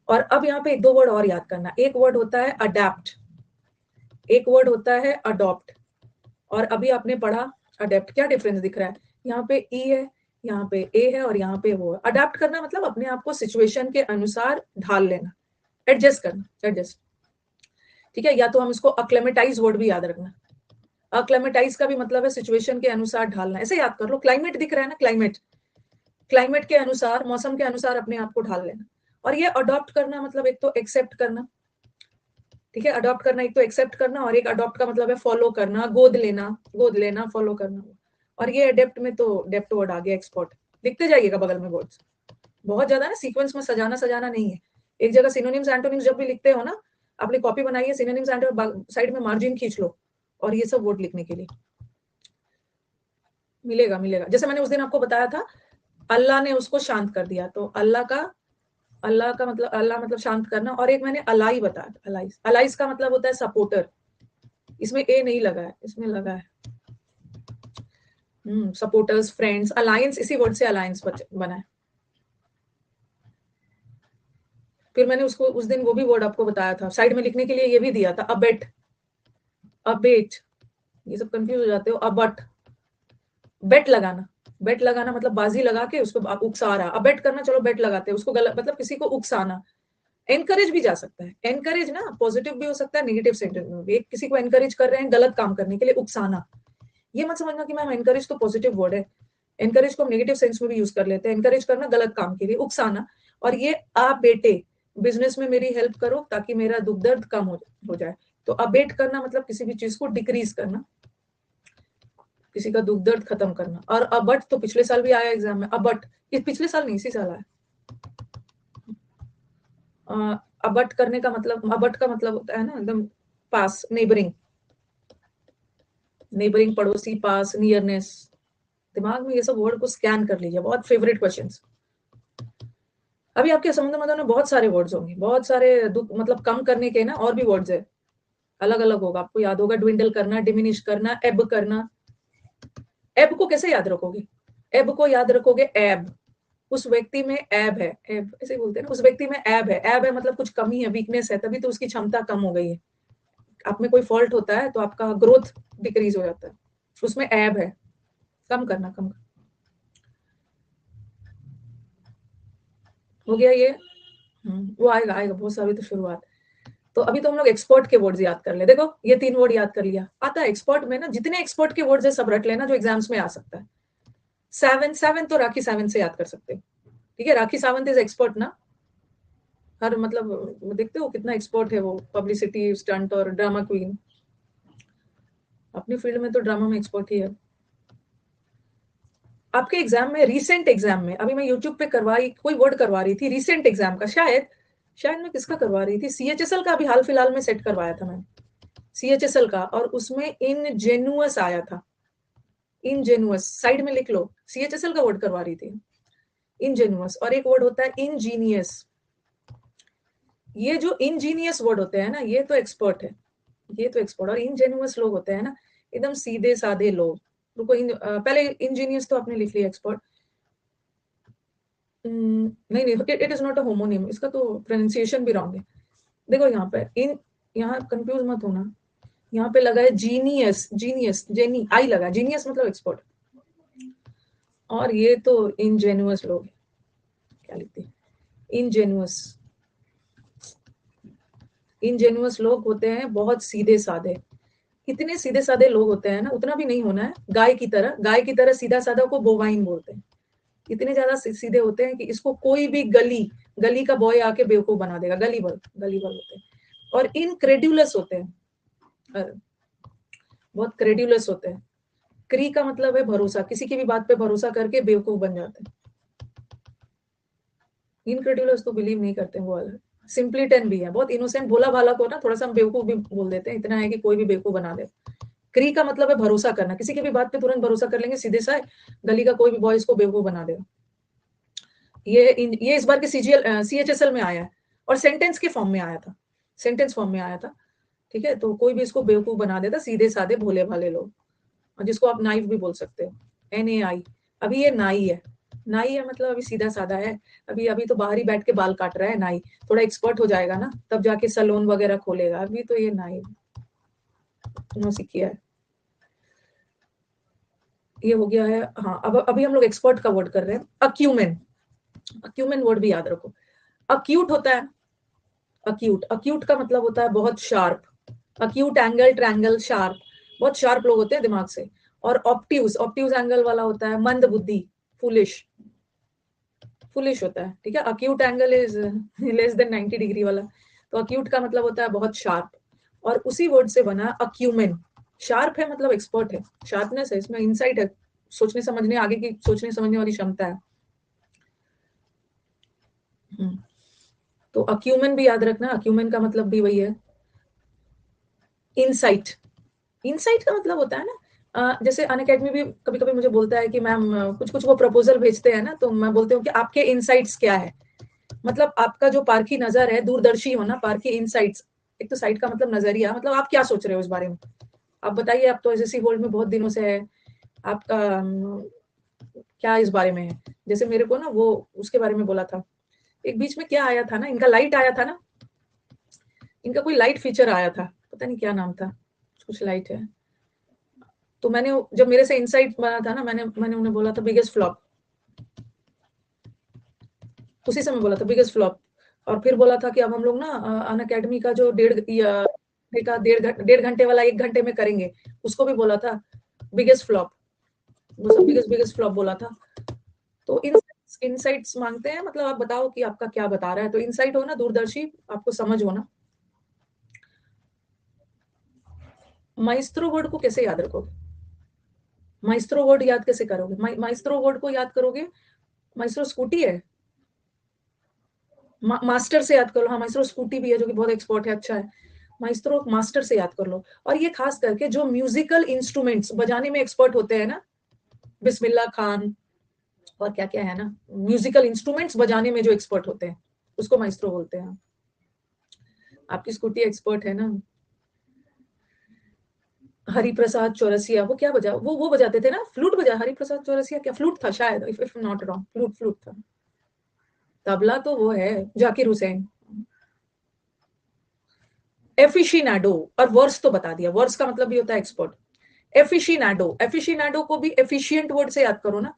और अब यहाँ पे 1-2 वर्ड और याद करना। एक वर्ड होता है अडेप्ट, एक वर्ड होता है अडॉप्ट, और अभी आपने पढ़ा अडेप्ट। क्या डिफरेंस दिख रहा है? यहाँ पे ई है, यहाँ पे ए है, और यहाँ पे वो है। अडेप्ट करना मतलब अपने आप को सिचुएशन के अनुसार ढाल लेना, एडजस्ट करना, एडजस्ट। ठीक है, या तो हम इसको अक्लेमेटाइज वर्ड भी याद रखना। अक्लेमेटाइज का भी मतलब है सिचुएशन के अनुसार ढालना। ऐसे याद कर लो, क्लाइमेट दिख रहा है ना, क्लाइमेट, क्लाइमेट के अनुसार, मौसम के अनुसार अपने आप को ढाल लेना। और ये अडॉप्ट करना मतलब एक तो एक्सेप्ट करना। ठीक है, अडॉप्ट करना एक तो एक्सेप्ट करना, और एक अडॉप्ट का मतलब है फॉलो करना, गोद लेना, गोद लेना, फॉलो करना। और ये अडेप्ट में तो डेप्ट वर्ड आ गया, एक्सपर्ट। लिखते जाइएगा बगल में वर्ड्स, बहुत ज्यादा ना सीक्वेंस में सजाना सजाना नहीं है। एक जगह सिनोनिम्स एंटोनिम्स जब भी लिखते हो ना, अपनी कॉपी बनाइए, सिनोनिम्स एंटोनिम्स, साइड में मार्जिन खींच लो, और ये सब वर्ड लिखने के लिए मिलेगा, मिलेगा। जैसे मैंने उस दिन आपको बताया था, अल्लाह ने उसको शांत कर दिया, तो अल्लाह का मतलब, अल्लाह मतलब शांत करना। और एक मैंने अलाई बताया, अलाइज, अलाइज का मतलब होता है सपोर्टर। इसमें ए नहीं लगा है, इसमें लगा है सपोर्टर्स, फ्रेंड्स, अलायंस, इसी वर्ड से अलायंस बना है। फिर मैंने उसको उस दिन वो भी वर्ड आपको बताया था, साइड में लिखने के लिए ये भी दिया था, अबेट, अबेट, ये सब कंफ्यूज हो जाते हो। अबट, बेट लगाना, बेट लगाना मतलब बाजी लगा के उसको उकसा रहा। अबेट करना, चलो बेट लगाते हैं, उसको गलत मतलब किसी को उकसाना। एनकरेज भी जा सकता है, एनकरेज ना पॉजिटिव भी हो सकता है, नेगेटिव सेंटेंस में भी। किसी को एनकरेज कर रहे हैं गलत काम करने के लिए, उकसाना। ये मत समझना कि मैम एनकरेज तो पॉजिटिव वर्ड है, एनकरेज को हम नेगेटिव सेंस में भी यूज कर लेते हैं। एनकरेज करना गलत काम के लिए, उकसाना। और ये आप बेटे बिजनेस में मेरी हेल्प करो ताकि मेरा दुख दर्द कम हो जाए। तो अबेट करना मतलब किसी भी चीज को डिक्रीज करना, किसी का दुख दर्द खत्म करना। और अबट तो पिछले साल भी आया एग्जाम में, अबट ये पिछले साल नहीं, इसी साल आया। अबट करने का मतलब, अबट का मतलब होता है ना एकदम पास, नेबरिंग, नेबरिंग पड़ोसी, पास, नियरनेस। दिमाग में ये सब वर्ड को स्कैन कर लीजिए, बहुत फेवरेट क्वेश्चंस। अभी आपके समुद्र मंथन में बहुत सारे वर्ड्स होंगे, बहुत सारे दुख मतलब कम करने के ना और भी वर्ड्स है, अलग अलग होगा, आपको याद होगा। ड्विंडल करना, डिमिनिश करना, एब करना। एब को कैसे याद रखोगे? एब को याद रखोगे एब, उस व्यक्ति में एब है, एब ऐसे बोलते हैं ना, उस व्यक्ति में एब है। एब है मतलब कुछ कमी है, वीकनेस है, तभी तो उसकी क्षमता कम हो गई है। आप में कोई फॉल्ट होता है तो आपका ग्रोथ डिक्रीज हो जाता है, उसमें एब है। कम करना, कम करना। हो गया ये। वो आएगा आएगा, बहुत सारी तो शुरुआत। तो अभी तो हम लोग एक्सपर्ट के वर्ड्स याद कर ले। देखो ये 3 वर्ड याद कर लिया, आता है एक्सपर्ट में ना, जितने एक्सपर्ट के वर्ड्स है सब रट लेना जो एग्जाम्स में आ सकता है। 7 तो राखी सावंत से याद कर सकते हो, ठीक है। राखी सावंत इज एक्सपर्ट ना, हर मतलब देखते हो कितना एक्सपर्ट है वो, पब्लिसिटी स्टंट और ड्रामा क्वीन। अपनी फील्ड में तो ड्रामा में एक्सपर्ट ही है। आपके एग्जाम में, रिसेंट एग्जाम में, अभी मैं यूट्यूब पे करवाई, कोई वर्ड करवा रही थी रिसेंट एग्जाम का, शायद शायद मैं किसका करवा रही थी, सीएचएसएल का अभी हाल फिलहाल में सेट करवाया था मैंने, सीएचएसएल का। और उसमें इनजेनुअस आया था, इनजेनुअस, साइड में लिख लो, सीएचएसएल का वर्ड करवा रही थी, इनजेनुअस। और एक वर्ड होता है इंजीनियस। ये जो इंजीनियस वर्ड होते हैं ना, ये तो एक्सपर्ट है, ये तो एक्सपर्ट। और इंजेनुअस लोग होते हैं ना, एकदम सीधे साधे लोग। रुको, पहले इंजीनियस तो आपने लिख लिया, एक्सपर्ट नहीं नहीं, it is not a homonym, इसका तो प्रोनाउंसिएशन भी रॉन्ग है। देखो यहाँ पे इन, यहाँ कंफ्यूज मत होना, यहाँ पे लगा है जीनियस, जीनियस, जेनी, आई लगा, जीनियस मतलब एक्सपर्ट। और ये तो इनजेनुअस लोग, क्या लिखते हैं, इनजेनुअस। इनजेनुअस लोग होते हैं बहुत सीधे साधे। इतने सीधे साधे लोग होते हैं ना, उतना भी नहीं होना है, गाय की तरह, गाय की तरह सीधा साधा को बोवाइन बोलते हैं। इतने ज्यादा सीधे होते हैं कि इसको कोई भी गली, गली का बॉय आके बेवकूफ बना देगा, गली बॉय, गली बॉय होते हैं। और इनक्रेड्यूलस होते हैं, बहुत क्रेड्यूलस होते हैं। क्री का मतलब है भरोसा, किसी की भी बात पे भरोसा करके बेवकूफ बन जाते हैं। इनक्रेड्यूलस तो बिलीव नहीं करते वो वाला। सिंपलीटन भी है, बहुत इनोसेंट भोला भाला को ना थोड़ा सा हम बेवकूफ भी बोल देते हैं, इतना है कि कोई भी बेवकूफ बना दे। क्री का मतलब है भरोसा करना, किसी की भी बात पे तुरंत भरोसा कर लेंगे, सीधे सा गली का कोई भी बॉय इसको बेवकूफ बना देगा। ये इस बार के सीएचएसएल में आया है, और सेंटेंस के फॉर्म में आया था, सेंटेंस फॉर्म में आया था, ठीक है। तो कोई भी इसको बेवकूफ बना देता, सीधे साधे भोले भाले लोग, जिसको आप नाइफ भी बोल सकते हो, NAI। अभी ये नाई है, नाई है मतलब अभी सीधा साधा है, अभी अभी तो बाहर ही बैठ के बाल काट रहा है नाई, थोड़ा एक्सपर्ट हो जाएगा ना तब जाके सैलून वगैरह खोलेगा, अभी तो ये नाई किया है। ये हो गया है। हाँ, अब अभी हम लोग एक्सपर्ट का वर्ड कर रहे हैं, अक्यूमेन। अक्यूमेन वर्ड भी याद रखो। अक्यूट होता है, अक्यूट, अक्यूट का मतलब होता है बहुत sharp, acute angle, triangle, sharp, बहुत शार्प लोग होते हैं दिमाग से। और ऑप्ट्यूज, ऑप्ट्यूज एंगल वाला होता है मंद बुद्धि, फुलिश, फुलिश होता है, ठीक है। Acute angle is less than 90 degree वाला, तो अक्यूट का मतलब होता है बहुत शार्प। और उसी वर्ड से बना अक्यूमेन, शार्प है मतलब एक्सपर्ट है, शार्पनेस है, इसमें इंसाइट है, सोचने समझने, आगे की सोचने समझने वाली क्षमता है। तो अक्यूमेन भी याद रखना, अक्यूमेन का मतलब भी वही है, इनसाइट। इनसाइट का मतलब होता है ना, जैसे अनअकैडमी भी कभी कभी मुझे बोलता है कि मैम कुछ कुछ वो प्रपोजल भेजते हैं ना, तो मैं बोलती हूँ कि आपके इनसाइट्स क्या है, मतलब आपका जो पारखी नजर है, दूरदर्शी होना, पारखी इनसाइट्स। एक तो साइट का मतलब नजरिया, मतलब आप क्या सोच रहे हो इस बारे में, आप बताइए, आप तो एसएससी होल्ड में बहुत दिनों से है, आपका क्या इस बारे में है। जैसे मेरे को ना वो उसके बारे में बोला था, एक बीच में क्या आया था ना, इनका लाइट आया था ना, इनका कोई लाइट फीचर आया था, पता नहीं क्या नाम था, कुछ लाइट है। तो मैंने जब मेरे से इनसाइट बना था ना, मैंने मैंने उन्हें बोला था बिगेस्ट फ्लॉप, उसी समय बोला था बिगेस्ट फ्लॉप। और फिर बोला था कि अब हम लोग ना अन अकेडमी का जो डेढ़ घंटे वाला 1 घंटे में करेंगे, उसको भी बोला था बिगेस्ट फ्लॉप, वो सब बिगेस्ट बिगेस्ट फ्लॉप बोला था। तो इन इनसाइट्स मांगते हैं, मतलब आप बताओ कि आपका क्या बता रहा है। तो इनसाइट हो ना, दूरदर्शी, आपको समझ हो ना। माइस्ट्रो वर्ड को कैसे याद रखोगे? माइस्ट्रो वर्ड याद कैसे करोगे? माइस्ट्रो वर्ड को याद करोगे, माइस्ट्रो स्कूटी है, मास्टर से याद कर लो। हाँ, माइस्ट्रो स्कूटी भी है जो कि बहुत एक्सपर्ट है, अच्छा है। माइस्ट्रो मास्टर से याद कर लो। और ये खास करके जो म्यूजिकल इंस्ट्रूमेंट्स बजाने में एक्सपर्ट होते हैं ना, बिस्मिल्लाह खान और क्या क्या है ना, म्यूजिकल इंस्ट्रूमेंट्स बजाने में जो एक्सपर्ट होते हैं उसको माइस्ट्रो बोलते हैं। आपकी स्कूटी एक्सपर्ट है ना। हरिप्रसाद चौरसिया, वो क्या बजा, वो बजाते थे ना, फ्लूट बजा। हरिप्रसाद चौरसिया क्या फ्लूट था शायद, इफ नॉट रॉन्ग, फ्लूट था। तबला तो वो है जाकिर हुसैन। एफिशिनाडो, और वर्स तो बता दिया, वर्स का मतलब भी होता है एक्सपर्ट। एफिशिनाडो, एफिशिनाडो को भी एफिशिएंट वर्ड से याद करो ना,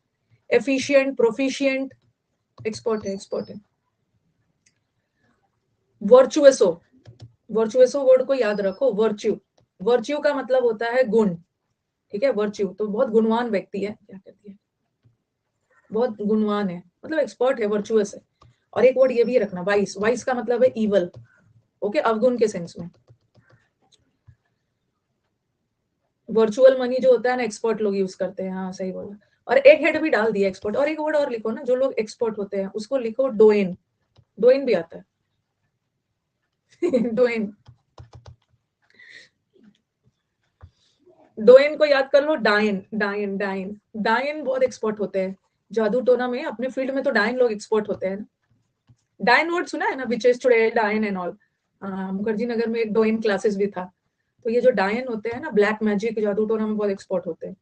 एफिशिएंट, प्रोफिशिएंट, एक्सपर्ट है, एक्सपर्ट है। वर्चुएसो, वर्चुएसो वर्ड को याद रखो, वर्च्यू, वर्च्यू का मतलब होता है गुण, ठीक है। वर्च्यू तो बहुत गुणवान व्यक्ति है, क्या कहती है, बहुत गुणवान है, मतलब एक्सपर्ट है, वर्चुअस है। और एक वर्ड ये भी रखना, वाइस, वाइस का मतलब है इवल, ओके, अवगुण के सेंस में। वर्चुअल मनी जो होता है ना, एक्सपर्ट लोग यूज करते हैं, हाँ सही बोला। और एक हेड भी डाल दिया एक्सपर्ट। और एक वर्ड और लिखो ना, जो लोग एक्सपर्ट होते हैं उसको लिखो डोइन, डोइन भी आता है। डोइन, डोइन को याद कर लो, डायन, डायन, डायन, डायन बहुत एक्सपर्ट होते हैं जादू टोना में, अपने फील्ड में तो डायन लोग एक्सपर्ट होते हैं ना। डायन वर्ड सुना है ना, विचेस टुडे, डायन एंड ऑल। मुखर्जी नगर में एक डोइन क्लासेस भी था। तो ये जो डायन होते हैं ना, ब्लैक मैजिक, जादू टोना में बहुत एक्सपर्ट होते हैं,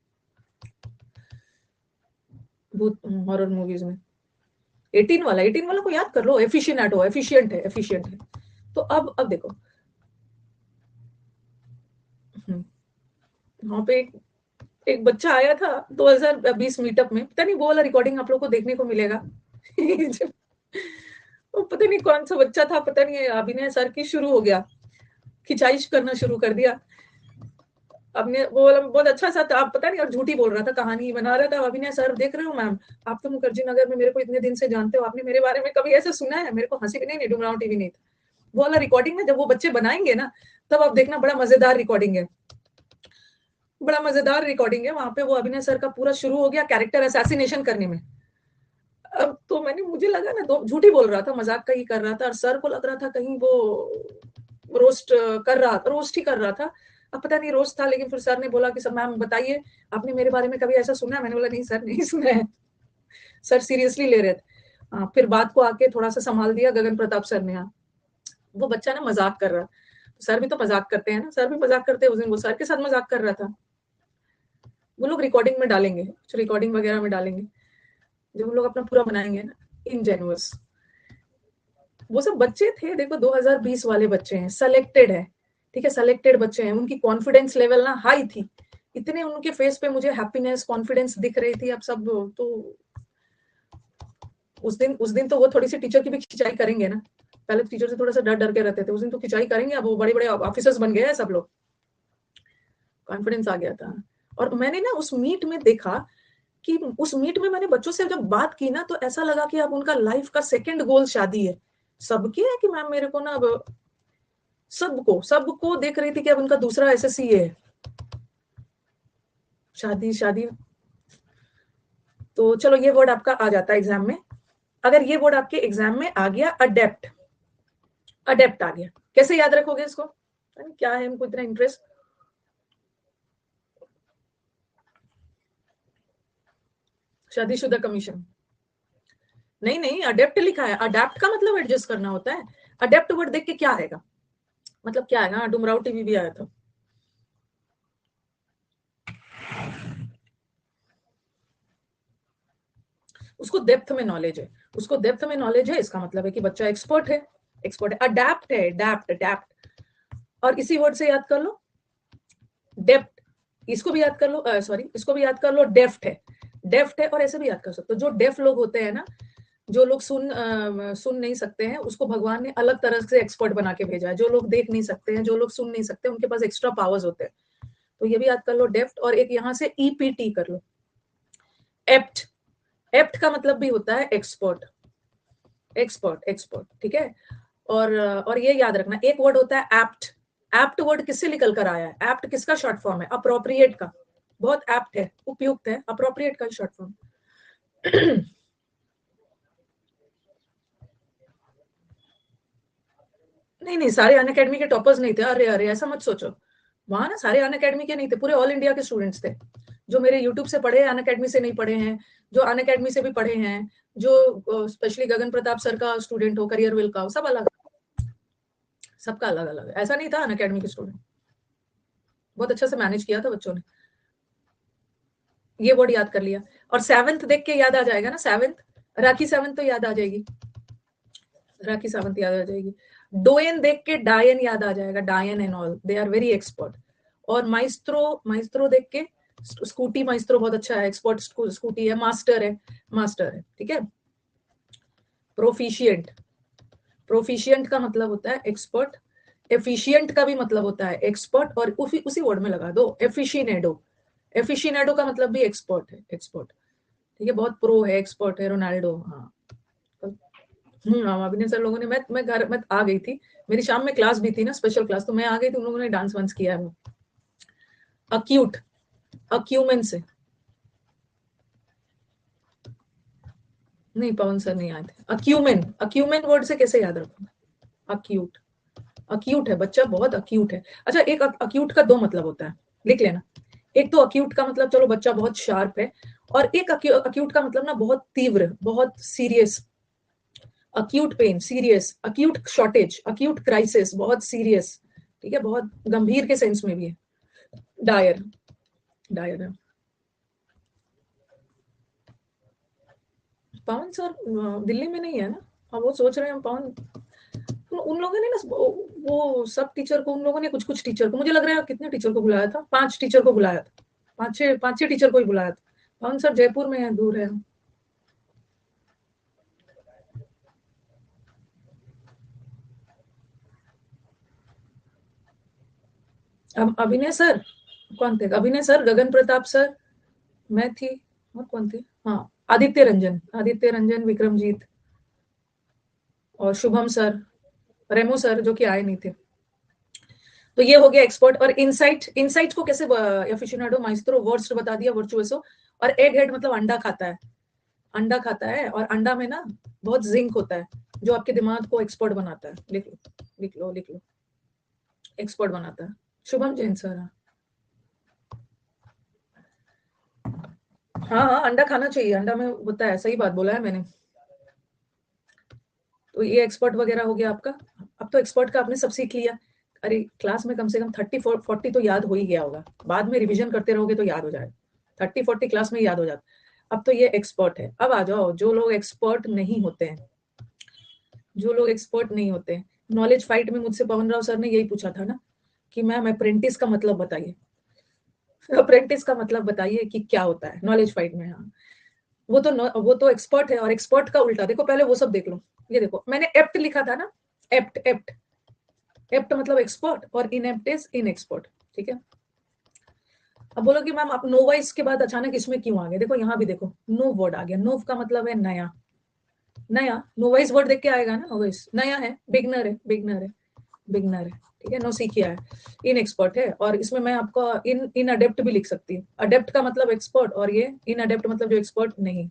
भूत हॉरर मूवीज में। 18 वाला, 18 वाला को याद कर लो, एफिशिएंट, एफिशिएंट है, एफिशिएंट है। तो अब देखो, वहां पे एक बच्चा आया था 2020 मीटअप में, पता नहीं वो वाला रिकॉर्डिंग आप लोग को देखने को मिलेगा। वो पता नहीं कौन सा बच्चा था, पता नहीं, अभिनय सर की शुरू हो गया, खिंचाइश करना शुरू कर दिया। अपने वो वाला बहुत अच्छा सा था, आप पता नहीं, और झूठी बोल रहा था, कहानी बना रहा था। अभिनय सर, देख रहे हो मैम, आप तो मुखर्जी नगर में मेरे को इतने दिन से जानते हो, आपने मेरे बारे में कभी ऐसा सुना है? मेरे को हंसी भी नहीं, डुमराव टीवी नहीं था। वो वाला रिकॉर्डिंग में जब वो बच्चे बनाएंगे ना, तब आप देखना, बड़ा मजेदार रिकॉर्डिंग है, बड़ा मजेदार रिकॉर्डिंग है। वहां पे वो अभिनय सर का पूरा शुरू हो गया कैरेक्टर असैसिनेशन करने में। अब तो मैंने, मुझे लगा ना, तो झूठी बोल रहा था, मजाक का ही कर रहा था, और सर को लग रहा था कहीं वो रोस्ट कर रहा था, रोस्ट ही कर रहा था। अब पता नहीं रोस्ट था, लेकिन फिर सर ने बोला कि सर मैम बताइए, आपने मेरे बारे में कभी ऐसा सुना है? मैंने बोला नहीं सर, नहीं सुना है। सर सीरियसली ले रहे थे। फिर बात को आके थोड़ा सा संभाल दिया गगन प्रताप सर ने। वो बच्चा ना मजाक कर रहा, सर भी तो मजाक करते हैं ना, सर भी मजाक करते हैं। उस दिन वो सर के साथ मजाक कर रहा था। वो लोग रिकॉर्डिंग में डालेंगे, रिकॉर्डिंग वगैरह में डालेंगे, जब हम लोग अपना पूरा बनाएंगे ना, इनजेन्युअस। वो सब बच्चे थे, देखो 2020 वाले बच्चे हैं, सेलेक्टेड है, ठीक है, सेलेक्टेड बच्चे हैं, उनकी कॉन्फिडेंस लेवल ना हाई थी, इतने उनके फेस पे मुझे हैप्पीनेस, कॉन्फिडेंस दिख रही थी। अब सब तो उस दिन तो वो थोड़ी सी टीचर की भी खिंचाई करेंगे ना, पहले टीचर से थोड़ा सा डर डर के रहते थे, उस दिन तो खिंचाई करेंगे। अब वो बड़े बड़े ऑफिसर्स बन गए हैं सब लोग, कॉन्फिडेंस आ गया था। और मैंने ना उस मीट में देखा कि उस मीट में मैंने बच्चों से जब बात की ना, तो ऐसा लगा कि अब उनका लाइफ का सेकंड गोल शादी है। सबके है कि मैम मेरे को ना, अब सबको सबको देख रही थी कि अब उनका दूसरा एसएससी है, शादी शादी। तो चलो, ये वर्ड आपका आ जाता है एग्जाम में। अगर ये वर्ड आपके एग्जाम में आ गया, अडेप्ट, अडेप्ट आ गया, कैसे याद रखोगे इसको? क्या है इनको इतना इंटरेस्ट? शादीशुदा कमीशन, नहीं नहीं, अडेप्ट लिखा है, अडेप्ट का मतलब एडजस्ट करना होता है। अडेप्ट वर्ड देख के क्या आएगा, मतलब क्या आएगा? डुमराव टीवी भी आया था। उसको डेप्थ में नॉलेज है, उसको डेप्थ में नॉलेज है, इसका मतलब है कि बच्चा एक्सपर्ट है, एक्सपर्ट है। अडेप्ट है, अडेप्ट, अडेप्ट। और इसी वर्ड से याद कर लो, डेप्थ, इसको भी याद कर लो, सॉरी, इसको भी याद कर लो, डेफ्ट है, डेफ्ट है। और ऐसे भी याद कर सकते हो, जो डेफ लोग होते हैं ना, जो लोग सुन नहीं सकते हैं, उसको भगवान ने अलग तरह से एक्सपर्ट बना के भेजा है। जो लोग देख नहीं सकते हैं, जो लोग सुन नहीं सकते, उनके पास एक्स्ट्रा पावर्स होते हैं। तो ये भी याद कर लो, डेफ्ट। और एक यहाँ से ईपीटी कर लो, एप्ट, एप्ट का मतलब भी होता है एक्सपर्ट, एक्सपर्ट, एक्सपर्ट, ठीक है। और ये याद रखना, एक वर्ड होता है एप्ट। एप्ट वर्ड किससे निकल कर आया है? एप्ट किसका शॉर्ट फॉर्म है? अप्रोप्रिएट का। बहुत एप्ट है, उपयुक्त है, अप्रोप्रिएट का शॉर्ट फॉर्म। नहीं नहीं, सारे अन अकेडमी के टॉपर्स नहीं थे। अरे अरे, ऐसा मत सोचो। वहां ना सारे अन अकेडमी के नहीं थे, पूरे ऑल इंडिया के स्टूडेंट्स थे। जो मेरे यूट्यूब से पढ़े, अन अकेडमी से नहीं पढ़े हैं, जो अन अकेडमी से भी पढ़े हैं, जो स्पेशली गगन प्रताप सर का स्टूडेंट हो, करियर विल का, सब अलग, सबका अलग अलग। ऐसा नहीं था अन अकेडमी के स्टूडेंट। बहुत अच्छा से मैनेज किया था बच्चों ने। ये वर्ड याद कर लिया। और सेवंथ देख के याद आ जाएगा ना, सेवंथ, राखी सेवंथ तो याद आ जाएगी, राखी सावंत याद आ जाएगी। डोयन देख के डायन याद आ जाएगा, डायन and all, they are very expert. और माइस्ट्रो, माइस्ट्रो देख के, स्कूटी माइस्ट्रो बहुत अच्छा है, एक्सपर्ट स्कूटी है, मास्टर है, मास्टर है, ठीक है। प्रोफिशिएंट, प्रोफिशिएंट का मतलब होता है एक्सपर्ट। एफिशिएंट का भी मतलब होता है एक्सपर्ट, और उसी वर्ड में लगा दो एफिशिनेडो। एफिशिनेडो का मतलब भी एक्सपर्ट है, एक्सपर्ट, ठीक है। बहुत प्रो है, एक्सपर्ट है, रोनाल्डो, हाँ। अभिनय सर लोगों ने, मैं घर में आ गई थी, मेरी शाम में क्लास भी थी ना, स्पेशल क्लास, तो मैं आ गई थी, उन लोगों ने डांस वांस किया है। अक्यूट, अक्यूमेन से, नहीं पवन सर नहीं आए थे। अक्यूमेन, अक्यूमेन वर्ड से कैसे याद रखूंगा? अक्यूट, अक्यूट है बच्चा, बहुत अक्यूट है। अच्छा, एक अक्यूट का दो मतलब होता है, लिख लेना। एक तो अक्यूट का मतलब, चलो बच्चा बहुत शार्प है, और एक अक्यूट का मतलब ना बहुत तीव्र, बहुत serious. Acute pain, serious, acute shortage, acute crisis, बहुत सीरियस, ठीक है, बहुत गंभीर के सेंस में भी है। डायर, डायर है। पवन सर दिल्ली में नहीं है ना? हाँ, वो सोच रहे हैं पवन, उन लोगों ने ना, वो सब टीचर को, उन लोगों ने कुछ कुछ टीचर को, मुझे लग रहा है कितने टीचर को बुलाया था, 5 टीचर को बुलाया था, 5-6 टीचर को ही बुलाया था। पवन सर जयपुर में है, दूर है। अब अभिनय सर, कौन थे? अभिनय सर, गगन प्रताप सर, मैं थी, और कौन थे? हाँ, आदित्य रंजन, आदित्य रंजन, विक्रमजीत, और शुभम सर, रेमो सर जो कि आए नहीं थे। तो ये हो गया एक्सपर्ट। और इनसाइट, इनसाइट को कैसे, एफिशिएंटो, माइस्ट्रो, वर्स्ट बता दिया, वर्चुअसो। और एग हेड मतलब अंडा खाता है, अंडा खाता है, और अंडा में ना बहुत जिंक होता है, जो आपके दिमाग को एक्सपर्ट बनाता है। लिख लो, लिख लो, लिख लो, एक्सपर्ट बनाता है। शुभम जैन सर, हाँ हाँ, अंडा खाना चाहिए, अंडा में होता है, सही बात बोला है मैंने। तो ये एक्सपर्ट वगैरह हो गया आपका। अब तो एक्सपर्ट का आपने सब सीख लिया। अरे क्लास में कम से कम 30-40 तो याद हो ही गया होगा, बाद में रिवीजन करते रहोगे तो याद हो जाएगा। 30-40 क्लास में याद हो जाता। अब तो ये एक्सपर्ट है। अब आ जाओ जो लोग एक्सपर्ट नहीं होते हैं, जो लोग एक्सपर्ट नहीं होते हैं। नॉलेज फाइट में मुझसे पवन राव सर ने यही पूछा था ना, कि मैम अप्रेंटिस का मतलब बताइए, अप्रेंटिस का मतलब बताइए कि क्या होता है नॉलेज फाइट में। हाँ, वो तो एक्सपर्ट है, और एक्सपर्ट का उल्टा देखो, पहले वो सब देख लो। ये देखो, मैंने एप्ट लिखा था ना, एप्ट, एप्ट, एप्ट मतलब एक्सपर्ट, और इनएप्ट इज इनएक्सपर्ट, ठीक है। अब बोलो कि मैम आप नोवाइस के बाद अचानक इसमें क्यों आ गए? देखो यहाँ भी देखो, नोव वर्ड आ गया। नोव का मतलब है नया, नया। नोवाइस वर्ड देख के आएगा ना, नोवाइस नया है, बिगनर है, बिगनर है, बिगनर है, ठीक है, नो सीखिया है। इन एक्सपर्ट है, और इसमें मैं आपको इन अडेप्ट भी लिख सकती हूँ। अडेप्ट का मतलब एक्सपर्ट, और ये इन अडेप्ट मतलब जो एक्सपर्ट नहीं।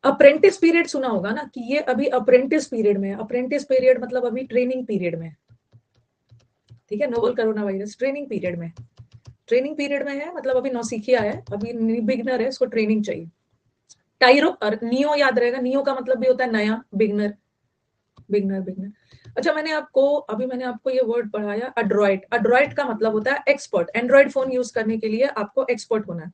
अप्रेंटिस पीरियड सुना होगा ना, कि ये अभी अप्रेंटिस पीरियड में है। अप्रेंटिस पीरियड मतलब अभी ट्रेनिंग पीरियड में, ठीक है। Novel corona virus training period में, ट्रेनिंग पीरियड में है, मतलब अभी नौसिखिया है, अभी बिगनर है, इसको ट्रेनिंग चाहिए। टाइरो और नियो याद रहेगा, नियो का मतलब भी होता है नया, बिगनर, बिगनर, बिगनर। अच्छा, मैंने आपको ये वर्ड पढ़ाया, अड्रॉइट। अड्रॉइट का मतलब होता है एक्सपर्ट। एंड्रॉइड फोन यूज करने के लिए आपको एक्सपर्ट होना है,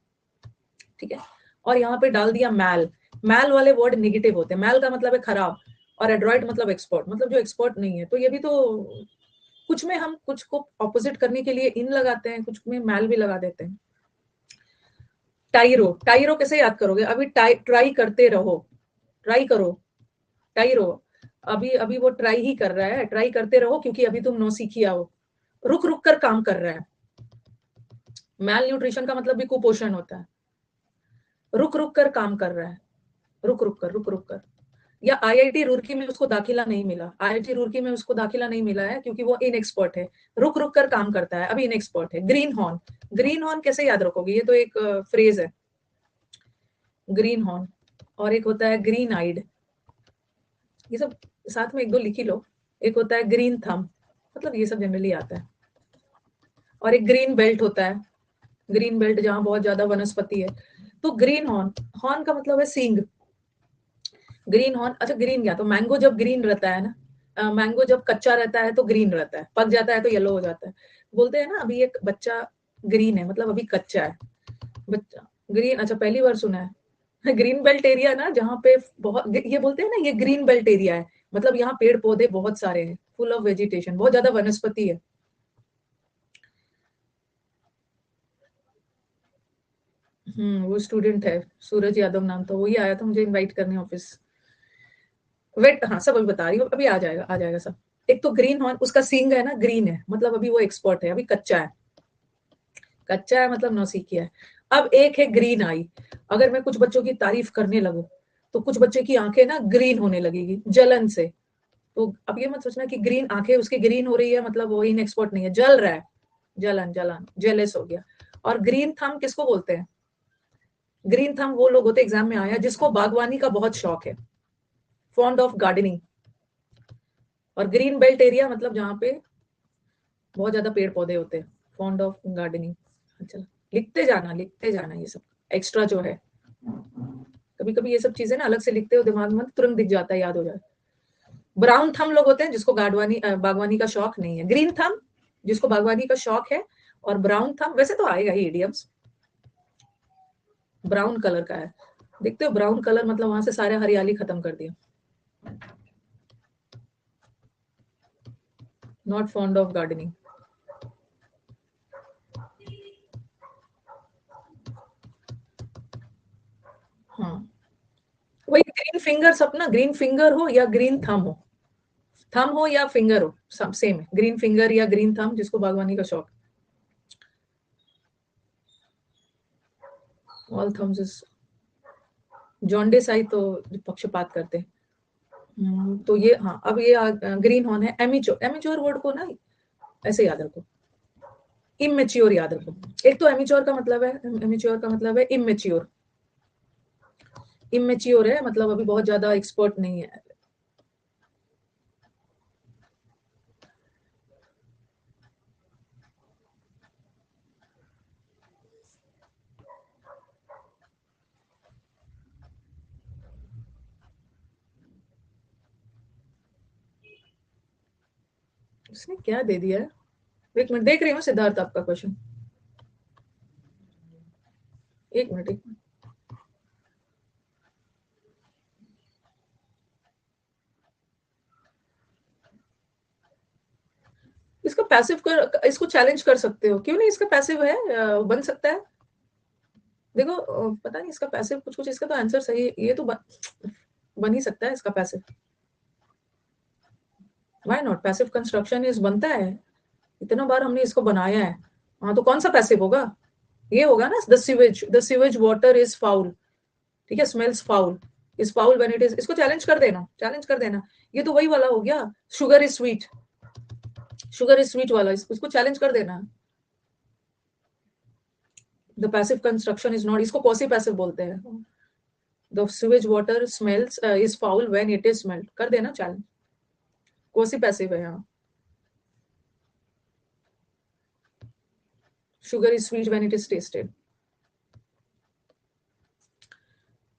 ठीक है। और यहाँ पे डाल दिया मैल। मैल वाले वर्ड निगेटिव होते हैं। मैल का मतलब है खराब, और एड्रॉइड मतलब एक्सपर्ट, मतलब जो एक्सपर्ट नहीं है। तो ये भी तो, कुछ में हम कुछ को ऑपोजिट करने के लिए इन लगाते हैं, कुछ में मैल भी लगा देते हैं। टाइरो, टाइरो कैसे याद करोगे? अभी ट्राई करते रहो, ट्राई करो, टाइरो। अभी अभी वो ट्राई ही कर रहा है, ट्राई करते रहो, क्योंकि अभी तुम नौसिखिया हो, रुक रुक कर काम कर रहा है। मैल न्यूट्रिशन का मतलब भी कुपोषण होता है। रुक रुक कर काम कर रहा है, रुक रुक कर। या आईआईटी रुड़की में उसको दाखिला नहीं मिला, आईआईटी रुड़की में उसको दाखिला नहीं मिला है क्योंकि वो इनएक्सपर्ट है, रुक रुक कर काम करता है, अभी इनएक्सपर्ट है। ग्रीन हॉर्न, ग्रीन हॉर्न कैसे याद रखोगे, ये तो एक फ्रेज है, ग्रीन हॉर्न। और एक होता है ग्रीन आइड, ये सब साथ में एक दो लिखी लो। एक होता है ग्रीन थम, मतलब ये सब जनरली आता है। और एक ग्रीन बेल्ट होता है, ग्रीन बेल्ट जहां बहुत ज्यादा वनस्पति है। तो ग्रीन हॉर्न, हॉर्न का मतलब है सींग, ग्रीन हॉर्न। अच्छा ग्रीन क्या, तो मैंगो जब ग्रीन रहता है ना, मैंगो जब कच्चा रहता है तो ग्रीन रहता है, पक जाता है तो येलो हो जाता है। बोलते हैं ना अभी एक बच्चा ग्रीन है, मतलब अभी कच्चा है बच्चा ग्रीन। अच्छा पहली बार सुना है ग्रीन बेल्ट एरिया ना, जहाँ पे बहुत, ये बोलते हैं ना ये ग्रीन बेल्ट एरिया है, मतलब यहाँ पेड़ पौधे बहुत सारे हैं, फुल ऑफ वेजिटेशन, बहुत ज्यादा वनस्पति है। वो स्टूडेंट है, सूरज यादव नाम था, वही आया था मुझे इनवाइट करने ऑफिस। वेट, हाँ सब अभी बता रही हूँ, अभी आ जाएगा सब। एक तो ग्रीन हॉर्न, उसका सींग है ना ग्रीन है, मतलब अभी वो एक्सपर्ट है, अभी कच्चा है, कच्चा है मतलब नौसिखिया है। अब एक है ग्रीन आई, अगर मैं कुछ बच्चों की तारीफ करने लगूं तो कुछ बच्चे की आंखें ना ग्रीन होने लगेगी जलन से। तो अब ये मत सोचना कि ग्रीन आंखें उसकी ग्रीन हो रही है मतलब वो इन एक्सपर्ट नहीं है, जल रहा है, जलन जलन जेलस हो गया। और ग्रीन थंब किसको बोलते हैं, ग्रीन थंब वो लोग होते एग्जाम में आया जिसको बागवानी का बहुत शौक है, फॉन्ड ऑफ गार्डनिंग। और ग्रीन बेल्ट एरिया मतलब जहाँ पे बहुत ज्यादा पेड़ पौधे होते हैं, फॉन्ड ऑफ गार्डनिंग। अच्छा लिखते जाना ये सब एक्स्ट्रा जो है, कभी कभी ये सब चीजें ना अलग से लिखते हो दिमाग में तुरंत दिख जाता है, याद हो जाए। ब्राउन थम लोग होते हैं जिसको बागवानी का शौक नहीं है, ग्रीन थम जिसको बागवानी का शौक है, और ब्राउन थम वैसे तो आएगा ही इडियम्स, ब्राउन कलर का है। देखते हो ब्राउन कलर मतलब वहां से सारे हरियाली खत्म कर दिया, नॉट फॉन्ड ऑफ गार्डनिंग। हाँ वही ग्रीन फिंगर, सब ना ग्रीन फिंगर हो या ग्रीन थम हो, थम हो या फिंगर हो सब सेम है, ग्रीन फिंगर या ग्रीन थम जिसको बागवानी का शौक। ऑल थम्स इज जॉन्डिस आई तो पक्षपात करते हैं। तो ये हाँ, अब ये ग्रीन हॉर्न है। एमिच्योर, एमिच्योर वर्ड को ना ऐसे याद रखो, इमेच्योर याद रखो। एक तो एमिच्योर का मतलब है, एमिच्योर का मतलब है इमेच्योर, इमेच्योर है मतलब अभी बहुत ज्यादा एक्सपर्ट नहीं है। उसने क्या दे दिया है, एक मिनट देख रही हूँ सिद्धार्थ आपका क्वेश्चन, एक मिनट एक मिनट। इसका पैसिव कर, इसको चैलेंज कर सकते हो, क्यों नहीं, इसका पैसिव है, बन सकता है। देखो पता नहीं इसका पैसिव कुछ कुछ, इसका तो आंसर सही, ये तो बन ही सकता है इसका passive, why not, passive construction is बनता है, इतना बार हमने इसको बनाया है। हाँ तो कौन सा पैसिव होगा, ये होगा ना, the sewage water is foul, ठीक है, smells foul, is foul when it is, इसको चैलेंज कर देना, चैलेंज कर देना। ये तो वही वाला हो गया, sugar is sweet, sugar is sweet वाला, इसको चैलेंज कर देना। The passive construction is not, इसको कौसी पैसिव बोलते हैं, the sewage water smells is foul when it is smelled, कर देना चैलेंज, कौसी पैसिव है यहाँ, sugar is sweet when it is tested.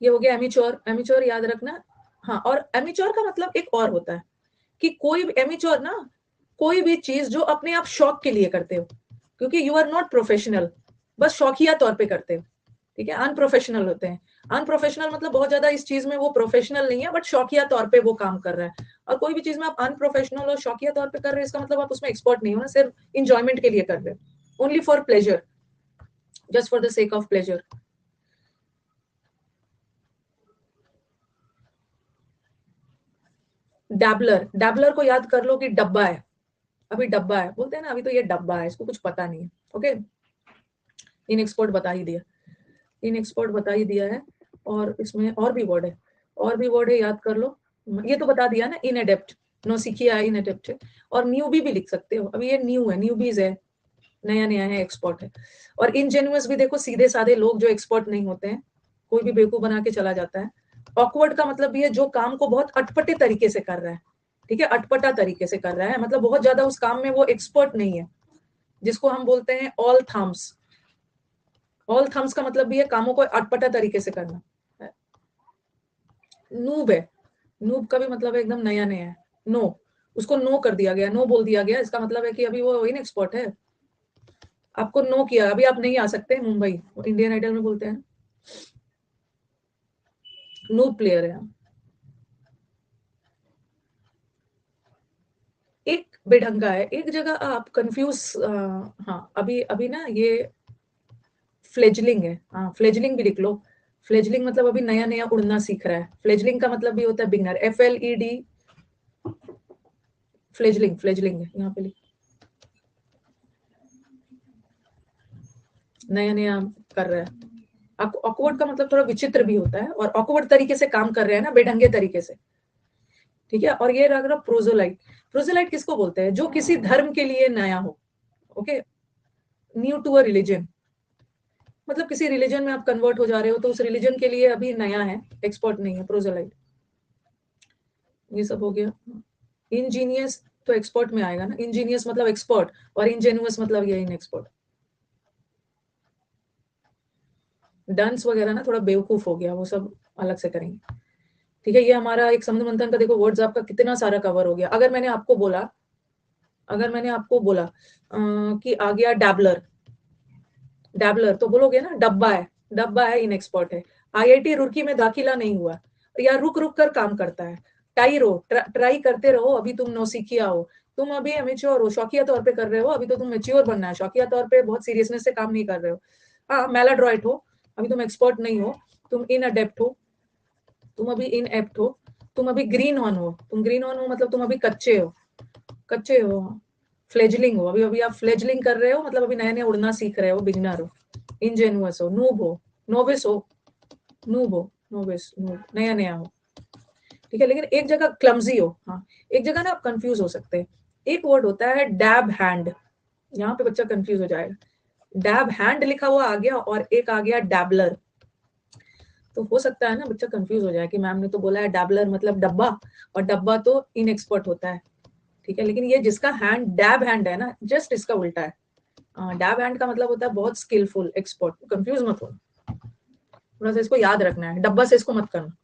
ये हो गया एमिच्योर, एमिच्योर याद रखना। हाँ और एमिच्योर का मतलब एक और होता है कि कोई भी एमिच्योर ना, कोई भी चीज जो अपने आप शौक के लिए करते हो, क्योंकि यू आर नॉट प्रोफेशनल, बस शौकिया तौर पे करते हो, ठीक है। अनप्रोफेशनल होते हैं, अनप्रोफेशनल मतलब बहुत ज्यादा इस चीज में वो प्रोफेशनल नहीं है, बट शौकिया तौर पे वो काम कर रहा है। और कोई भी चीज में आप अनप्रोफेशनल और शौकिया तौर पे कर रहे हैं, इसका मतलब आप उसमें एक्सपर्ट नहीं हो ना, सिर्फ इंजॉयमेंट के लिए कर रहे हो, only for pleasure, just for the sake of pleasure. Dabbler, dabbler को याद कर लो कि डब्बा है, अभी डब्बा है, बोलते हैं ना अभी तो ये डब्बा है, इसको कुछ पता नहीं है, ओके, इन एक्सपर्ट बता ही दिया। इन एक्सपोर्ट बता ही दिया है, और इसमें और भी वर्ड है, याद कर लो। ये तो बता दिया ना, इनएडेप्ट, नौसिखिया इनएडेप्ट है, और न्यूबी भी लिख सकते हो। अभी ये न्यू है, न्यूबीज है, नया नया है, एक्सपोर्ट है। और इनजेन्युअस भी देखो, सीधे साधे लोग जो एक्सपर्ट नहीं होते हैं, कोई भी बेवकूफ बना के चला जाता है। ऑकवर्ड का मतलब ये जो काम को बहुत अटपटे तरीके से कर रहा है, ठीक है, अटपटा तरीके से कर रहा है, मतलब बहुत ज्यादा उस काम में वो एक्सपर्ट नहीं है, जिसको हम बोलते हैं ऑल थम्स। ऑल थम्स का मतलब भी है कामों को अटपटा तरीके से करना। नूब है, नूब का भी मतलब है एकदम नया नया है। नो, उसको नो कर दिया गया, नो बोल दिया गया, इसका मतलब है कि अभी वो इन एक्सपर्ट है। आपको नो किया, अभी आप नहीं आ सकते मुंबई, इंडियन आइडल में बोलते हैं नूब प्लेयर है। एक बेढंगा है, एक जगह आप कंफ्यूज, हाँ अभी अभी ना ये फ्लेजलिंग है, हाँ फ्लेजलिंग भी लिख लो। फ्लेजलिंग मतलब अभी नया नया उड़ना सीख रहा है। फ्लेजलिंग का मतलब भी होता है बिगनर, FLED, फ्लेजलिंग, फ्लेजलिंग है यहाँ पे लिख, नया नया कर रहा है। ऑकवर्ड का मतलब थोड़ा विचित्र भी होता है, और ऑकवर्ड तरीके से काम कर रहे हैं ना, बेढंगे तरीके से, ठीक है। और ये रहा प्रोजोलाइट। प्रोजोलाइट किसको बोलते हैं? जो किसी धर्म के लिए नया हो, okay, new to a religion, मतलब किसी रिलीजन में आप कन्वर्ट हो जा रहे हो, तो उस रिलीजन के लिए अभी नया है, एक्सपर्ट नहीं है, प्रोजोलाइट। ये सब हो गया। इंजीनियस तो एक्सपर्ट में आएगा ना, इंजीनियस मतलब एक्सपर्ट, और इंजेनुअस मतलब ये इन एक्सपर्ट। डांस वगैरह ना थोड़ा बेवकूफ हो गया, वो सब अलग से करेंगे, ठीक है। ये हमारा एक समुद्र मंथन का देखो वर्ड्स आपका कितना सारा कवर हो गया। अगर मैंने आपको बोला, कि आ गया डैबलर, डैबलर तो बोलोगे ना डब्बा है, डब्बा है, इन एक्सपर्ट है। IIT रुड़की में दाखिला नहीं हुआ, या रुक रुक कर काम करता है। ट्राई करते रहो, अभी तुम नौसिखिया हो, तुम अभी एमेच्योर हो, शौकिया तौर पे कर रहे हो, अभी तो तुम मेच्योर बनना है, शौकिया तौर पे बहुत सीरियसनेस से काम नहीं कर रहे हो। हाँ मैलाड्रॉइट हो, अभी तुम एक्सपर्ट नहीं हो, तुम इन अडेप्ट हो, तुम अभी इन एप्ट हो, तुम अभी ग्रीन ऑन हो, तुम ग्रीन ऑन हो मतलब तुम अभी कच्चे हो, कच्चे हो। फ्लेजलिंग हो, अभी अभी आप फ्लेजलिंग कर रहे हो, मतलब अभी नए नए उड़ना सीख रहे हो, बिगिनर हो। इंजेनुअस हो, नूब हो, नोविस हो, नूब हो, नोविस, नूब, नया नया हो, ठीक है। लेकिन एक जगह क्लमजी हो, हाँ एक जगह ना आप कंफ्यूज हो सकते हैं। एक वर्ड होता है डैब हैंड, यहाँ पे बच्चा कंफ्यूज हो जाएगा। डैब हैंड लिखा हुआ आ गया, और एक आ गया डैबलर, तो हो सकता है ना बच्चा कंफ्यूज हो जाए कि मैम ने तो बोला है डैबलर मतलब डब्बा, और डब्बा तो इन एक्सपर्ट होता है, ठीक है। लेकिन ये जिसका हैंड डैब हैंड है ना, जस्ट इसका उल्टा है। डैब हैंड का मतलब होता है बहुत स्किलफुल, एक्सपर्ट, कंफ्यूज मत हो, थोड़ा सा इसको याद रखना है, डब्बा से इसको मत करना।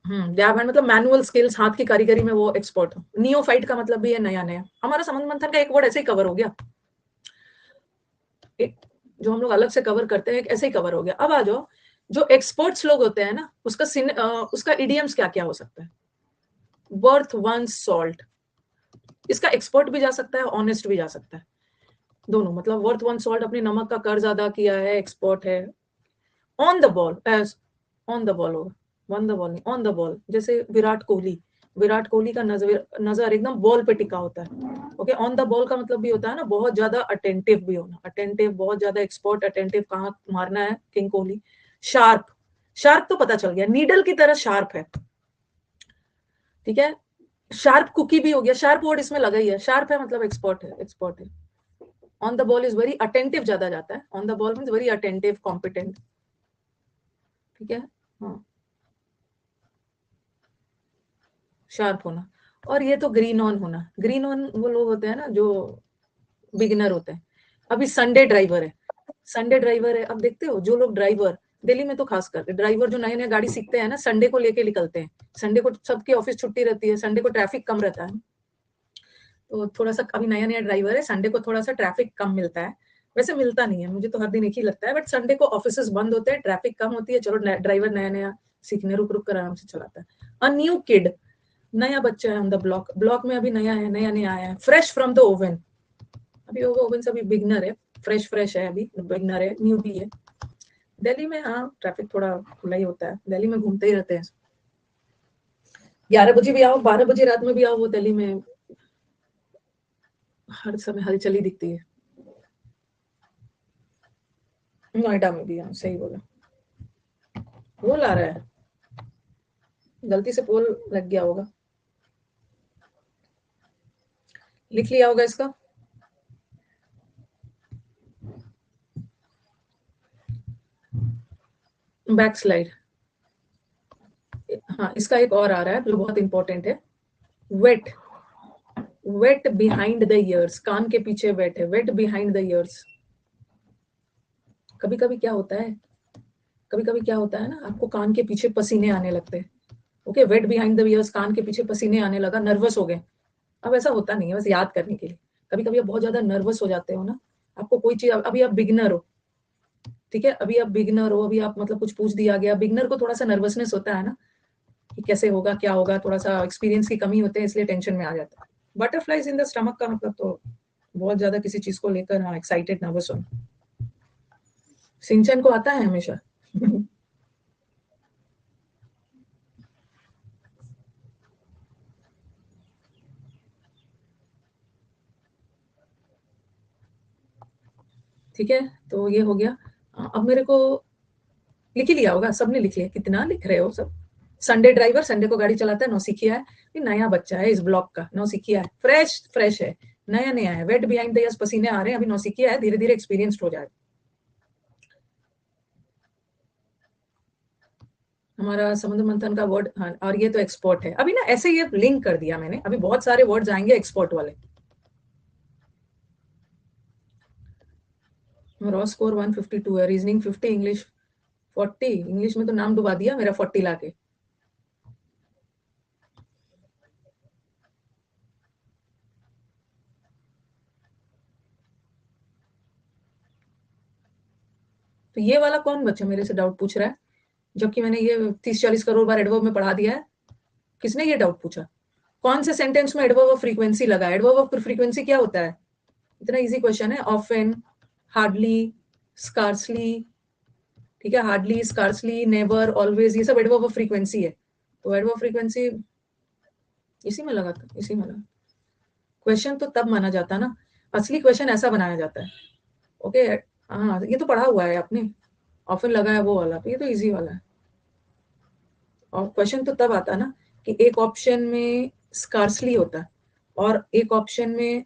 डैब हैंड मतलब मैनुअल स्किल्स, हाथ की कारीगरी में वो एक्सपर्ट हो। नियोफाइट का मतलब भी है नया नया। हमारा समुद्र मंथन का एक वर्ड ऐसे ही कवर हो गया, एक जो हम लोग अलग से कवर करते हैं, एक ऐसे ही कवर हो गया। अब आ जाओ, जो एक्सपर्ट्स लोग होते हैं ना, उसका इडियम्स क्या क्या हो सकता है? वर्थ वन सॉल्ट, इसका एक्सपर्ट भी जा सकता है, ऑनेस्ट भी जा सकता है, दोनों। मतलब वर्थ वन सॉल्ट, अपने नमक का कर्ज अदा किया है, एक्सपर्ट है। On the ball, on the ball होगा, वन द बॉल नहीं, ऑन द बॉल। जैसे विराट कोहली, विराट कोहली का नजर एकदम बॉल पे टिका होता है, ओके। ऑन द बॉल का मतलब भी होता है ना बहुत ज्यादा अटेंटिव भी होना, अटेंटिव, बहुत ज्यादा एक्सपर्ट, अटेंटिव, कहाँ मारना है, किंग कोहली। शार्प, शार्प तो पता चल गया, नीडल की तरह शार्प है, ठीक है। शार्प कुकी भी हो गया, शार्प वर्ड इसमें लगा ही है, शार्प है मतलब एक्सपर्ट है, एक्सपर्ट है। On the ball is very attentive, ज्यादा जाता है, on the ball means very attentive, competent, ठीक है। हाँ, शार्प होना। और ये तो ग्रीन ऑन होना, ग्रीन ऑन वो लोग होते हैं ना जो बिगिनर होते हैं। अभी संडे ड्राइवर है, संडे ड्राइवर है। अब देखते हो जो लोग ड्राइवर, दिल्ली में तो खास कर ड्राइवर जो नए नए गाड़ी सीखते हैं ना, संडे को लेके निकलते हैं। संडे को सबकी ऑफिस छुट्टी रहती है, संडे को ट्रैफिक कम रहता है, तो थोड़ा सा अभी नया नया ड्राइवर है, संडे को थोड़ा सा ट्रैफिक कम मिलता है। वैसे मिलता नहीं है, मुझे तो हर दिन एक ही लगता है, बट संडे को ऑफिस बंद होते हैं, ट्रैफिक कम होती है, चलो ड्राइवर नया नया सीखने रुक रुक कर आराम से चलाता है। अ न्यू किड, नया बच्चा है ऑन द ब्लॉक, ब्लॉक में अभी नया है, नया नया आया है। फ्रेश फ्रॉम द ओवन, अभी ओवन से अभी बिगनर है, फ्रेश फ्रेश है, अभी बिगनर है, न्यू भी है। दिल्ली में हाँ ट्रैफिक थोड़ा खुला ही होता है, दिल्ली में घूमते ही रहते हैं। 11 बजे भी आओ, 12 बजे रात में भी आओ, वो दिल्ली में हर समय हलचल ही दिखती है। नोएडा में भी, हाँ सही बोला। पोल आ रहा है, गलती से पोल लग गया होगा, लिख लिया होगा इसका। Back slide. हाँ, इसका एक और आ रहा है जो बहुत इंपॉर्टेंट है, wet. Wet behind the ears, कान के पीछे वेट है, वेट बिहाइंड द ईयर्स। कभी कभी क्या होता है, कभी कभी क्या होता है ना, आपको कान के पीछे पसीने आने लगते हैं। Okay, wet behind the ears, कान के पीछे पसीने आने लगा, नर्वस हो गए। अब ऐसा होता नहीं है, बस याद करने के लिए। कभी कभी आप बहुत ज्यादा नर्वस हो जाते हो ना, आपको कोई चीज, अभी आप बिगिनर हो, ठीक है, अभी आप बिगिनर हो, अभी आप मतलब कुछ पूछ दिया गया, बिगिनर को थोड़ा सा नर्वसनेस होता है ना, कि कैसे होगा क्या होगा, थोड़ा सा एक्सपीरियंस की कमी होते हैं, इसलिए टेंशन में आ जाता है। बटरफ्लाइज इन द स्टमक का मतलब तो बहुत ज्यादा किसी चीज को लेकर, हाँ, एक्साइटेड, नर्वस होना। सिंचन को आता है हमेशा। ठीक है, तो ये हो गया। अब मेरे को लिख ही लिया होगा, सबने लिख लिया, कितना लिख रहे हो सब। संडे ड्राइवर, संडे को गाड़ी चलाता है, नौसिखिया है, ये नया बच्चा है इस ब्लॉक का, नौसिखिया है, फ्रेश फ्रेश है, नया नया है, वेट बिहाइंड द ईयर्स, पसीने आ रहे हैं, अभी नौसिखिया है, धीरे धीरे एक्सपीरियंस्ड हो जाए। हमारा समुद्र मंथन का वर्ड, हाँ, और ये तो एक्सपोर्ट है। अभी ना ऐसे ये लिंक कर दिया मैंने, अभी बहुत सारे वर्ड्स आएंगे एक्सपोर्ट वाले। रॉ स्कोर 152 है, रीजनिंग 50, इंग्लिश 40। इंग्लिश में तो नाम डुबा दिया मेरा 40 लाके। तो ये वाला कौन बच्चा मेरे से डाउट पूछ रहा है, जबकि मैंने ये 30-40 करोड़ बार एडवर्ब में पढ़ा दिया है। किसने ये डाउट पूछा? कौन से सेंटेंस में एडवर्ब ऑफ फ्रीक्वेंसी लगा? एडवर्ब ऑफ फ्रीक्वेंसी क्या होता है? इतना इजी क्वेश्चन है। ऑफन, हार्डली, स्कार्सली, ठीक है, हार्डली, स्कार्सली, नेवर, ऑलवेज, ये सब एडवर्ब ऑफ फ्रीक्वेंसी है। तो एडवर्ब फ्रीक्वेंसी इसी में लगा था, इसी में लगा। क्वेश्चन तो तब माना जाता ना, असली क्वेश्चन ऐसा बनाया जाता है। ओके, हाँ ये तो पढ़ा हुआ है आपने, ऑफन लगा है वो वाला, तो ये तो इजी वाला है। और क्वेश्चन तो तब आता ना कि एक ऑप्शन में स्कार्सली होता है और एक ऑप्शन में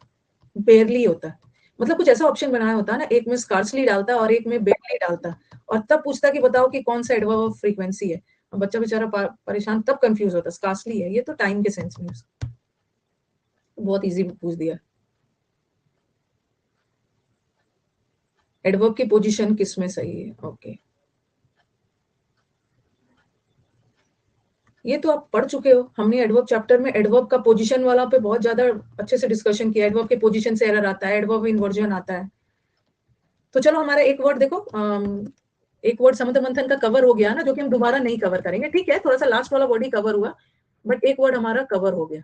बेयरली होता है। मतलब कुछ ऐसा ऑप्शन बनाया होता है ना, एक में स्कार्सली डालता है और एक में बेयरली डालता है, और तब पूछता कि बताओ कि कौन सा एडवर्ब ऑफ फ्रीक्वेंसी है। और बच्चा बेचारा परेशान, तब कंफ्यूज होता, स्कार्सली है ये तो टाइम के सेंस में। बहुत इजी पूछ दिया। एडवर्ब की पोजीशन किस में सही है? ओके, ये तो आप पढ़ चुके हो, हमने एडवर्ब चैप्टर में एडवर्ब का पोजीशन वाला पे बहुत ज्यादा अच्छे से डिस्कशन किया। एडवर्ब के पोजीशन से एरर आता है, एडवर्ब इन्वर्जन आता है। तो चलो हमारा एक वर्ड देखो, एक वर्ड समुद्र मंथन का कवर हो गया ना, जो कि हम दोबारा नहीं कवर करेंगे। ठीक है, थोड़ा सा लास्ट वाला वर्ड ही कवर हुआ, बट एक वर्ड हमारा कवर हो गया।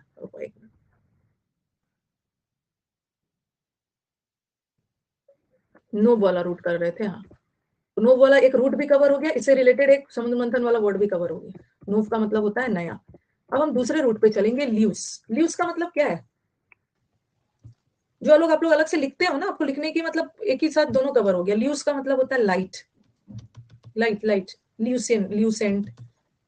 नो वाला रूट कर रहे थे, हाँ। नो वाला एक रूट भी कवर हो गया, इससे रिलेटेड एक समुद्र मंथन वाला वर्ड भी कवर हो गया। नोव का मतलब होता है नया। अब हम दूसरे रूट पे चलेंगे, ल्यूस। ल्यूस का मतलब क्या है? जो लोग आप लोग अलग से लिखते हो ना, आपको लिखने की मतलब एक ही साथ दोनों कवर हो गया। ल्यूस का मतलब होता है light, light light. Leucine, Lucent,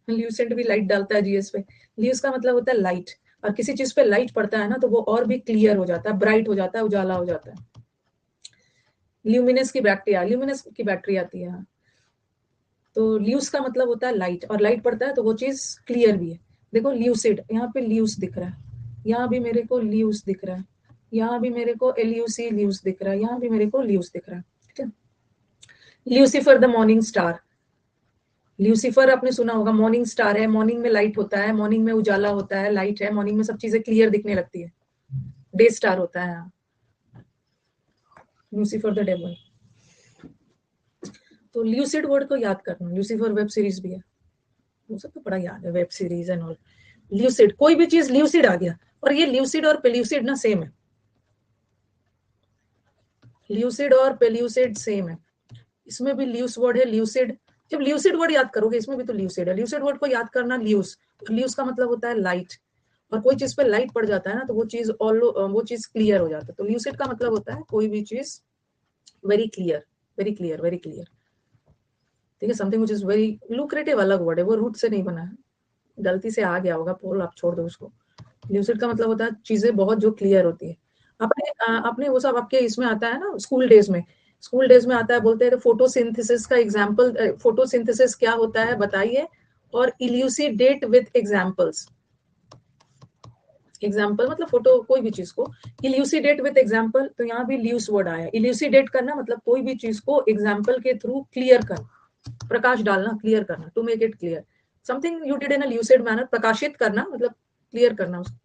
Lucent भी लाइट डालता है जीएस पे। ल्यूस का मतलब होता है लाइट, और किसी चीज पे लाइट पड़ता है ना तो वो और भी क्लियर हो जाता है, ब्राइट हो जाता है, उजाला हो जाता है। ल्यूमिनस की बैटरी, ल्यूमिनस की बैटरी आती है। तो ल्यूस का मतलब होता है लाइट, और लाइट पड़ता है तो वो चीज क्लियर भी है। देखो ल्यूसिड, यहाँ पे ल्यूस दिख रहा है, यहाँ भी मेरे को ल्यूस दिख रहा है, यहाँ भी मेरे को एलयूसी ल्यूस दिख रहा है, यहाँ भी मेरे को ल्यूस दिख रहा है। ठीक है, Lucifer the morning star. Lucifer आपने सुना होगा, मॉर्निंग स्टार है, मॉर्निंग में लाइट होता है, मॉर्निंग में उजाला होता है, लाइट है, मॉर्निंग में सब चीजें क्लियर दिखने लगती है। डे स्टार होता है, ल्यूसीफर द डेविल। तो ल्यूसिड वर्ड को याद करना, ल्यूसीफर वेब सीरीज भी है, वो सब तो बड़ा याद है, web series and all. Lucid, कोई भी चीज ल्यूसिड आ गया, और ये ल्यूसिड और पेल्यूसिड ना सेम है। ल्यूसिड और पेल्यूसिड सेम है, इसमें भी ल्यूस वर्ड है, ल्यूसिड। जब ल्यूसिड वर्ड याद करोगे इसमें भी तो ल्यूसिड है। ल्यूसिड वर्ड को याद करना, ल्यूस, ल्यूस का मतलब होता है लाइट, और कोई चीज पे लाइट पड़ जाता है ना तो वो चीज क्लियर हो जाता है। तो ल्यूसिड का मतलब होता है कोई भी चीज very clear, very clear, very clear. ठीक है, something which is very lucrative अलग वर्ड है, वो रूट से नहीं बना है, गलती से आ गया होगा पोल, आप छोड़ दो उसको। ल्यूसिड का मतलब होता है चीजें बहुत जो क्लियर होती है। अपने वो सब आपके इसमें आता है ना, स्कूल डेज में आता है, बोलते हैं फोटोसिंथेसिस का एग्जांपल, फोटोसिंथेसिस क्या होता है बताइए, और इल्यूसिडेट विद एग्जांपल्स। एग्जाम्पल मतलब फोटो, कोई भी चीज को इल्यूसिडेट विद एग्जाम्पल, तो यहाँ भी ल्यूस वर्ड आया। इल्यूसिडेट करना मतलब कोई भी चीज को एग्जाम्पल के थ्रू क्लियर करना, प्रकाश डालना, क्लियर करना, to make it clear. Something you did in a lucid manner, प्रकाशित करना मतलब क्लियर करना उसको।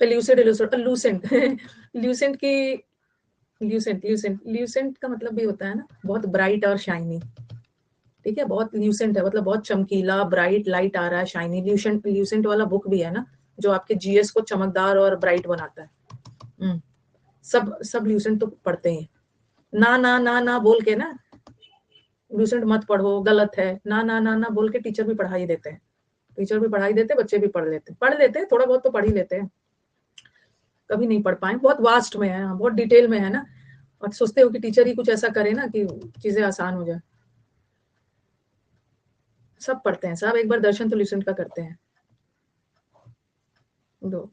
ल्यूसिड, लूसेंट ल्यूसेंट की ल्यूसेंट का मतलब भी होता है ना बहुत ब्राइट और शाइनी। ठीक है, बहुत ल्यूसेंट है मतलब बहुत चमकीला, ब्राइट, लाइट आ रहा है, शाइनी। ल्यूसेंट वाला बुक भी है ना जो आपके जीएस को चमकदार और ब्राइट बनाता है। सब ल्यूसेंट तो पढ़ते हैं। ना ना ना ना बोल के ना, ल्यूसेंट मत पढ़ो, गलत है, ना ना ना ना बोल के टीचर भी पढ़ाई देते हैं, बच्चे भी पढ़ लेते हैं, थोड़ा बहुत तो पढ़ ही लेते हैं। कभी नहीं पढ़ पाए, बहुत वास्ट में है, बहुत डिटेल में है ना, और सोचते हो कि टीचर ही कुछ ऐसा करे ना कि चीजें आसान हो जाए। सब पढ़ते हैं, सब एक बार दर्शन तो ल्यूसेंट का करते हैं। दो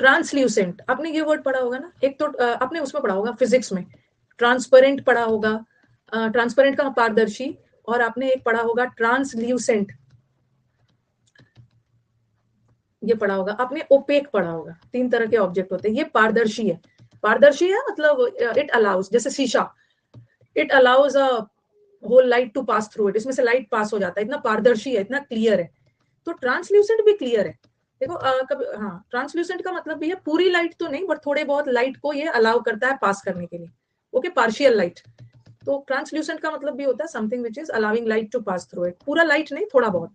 ट्रांसल्यूसेंट, आपने ये वर्ड पढ़ा होगा ना, एक तो आपने उसमें पढ़ा होगा फिजिक्स में, ट्रांसपेरेंट पढ़ा होगा, ट्रांसपेरेंट का पारदर्शी, और आपने एक पढ़ा होगा ट्रांसल्यूसेंट, ये पढ़ा होगा आपने। ओपेक पढ़ा होगा। तीन तरह के ऑब्जेक्ट होते हैं। ये पारदर्शी है, मतलब इट अलाउज, जैसे शीशा, it allows a whole light to pass through it, इसमें से लाइट पास हो जाता है, इतना पारदर्शी है, इतना क्लियर है। तो ट्रांसल्यूसेंट भी क्लियर है। देखो हाँ, ट्रांसल्यूसेंट का मतलब भी है पूरी लाइट तो नहीं, बट थोड़े बहुत लाइट को ये अलाउ करता है पास करने के लिए। Okay, partial light. तो ट्रांसल्यूसेंट का मतलब भी होता है something which is allowing light to pass through it, पूरा लाइट नहीं, थोड़ा बहुत।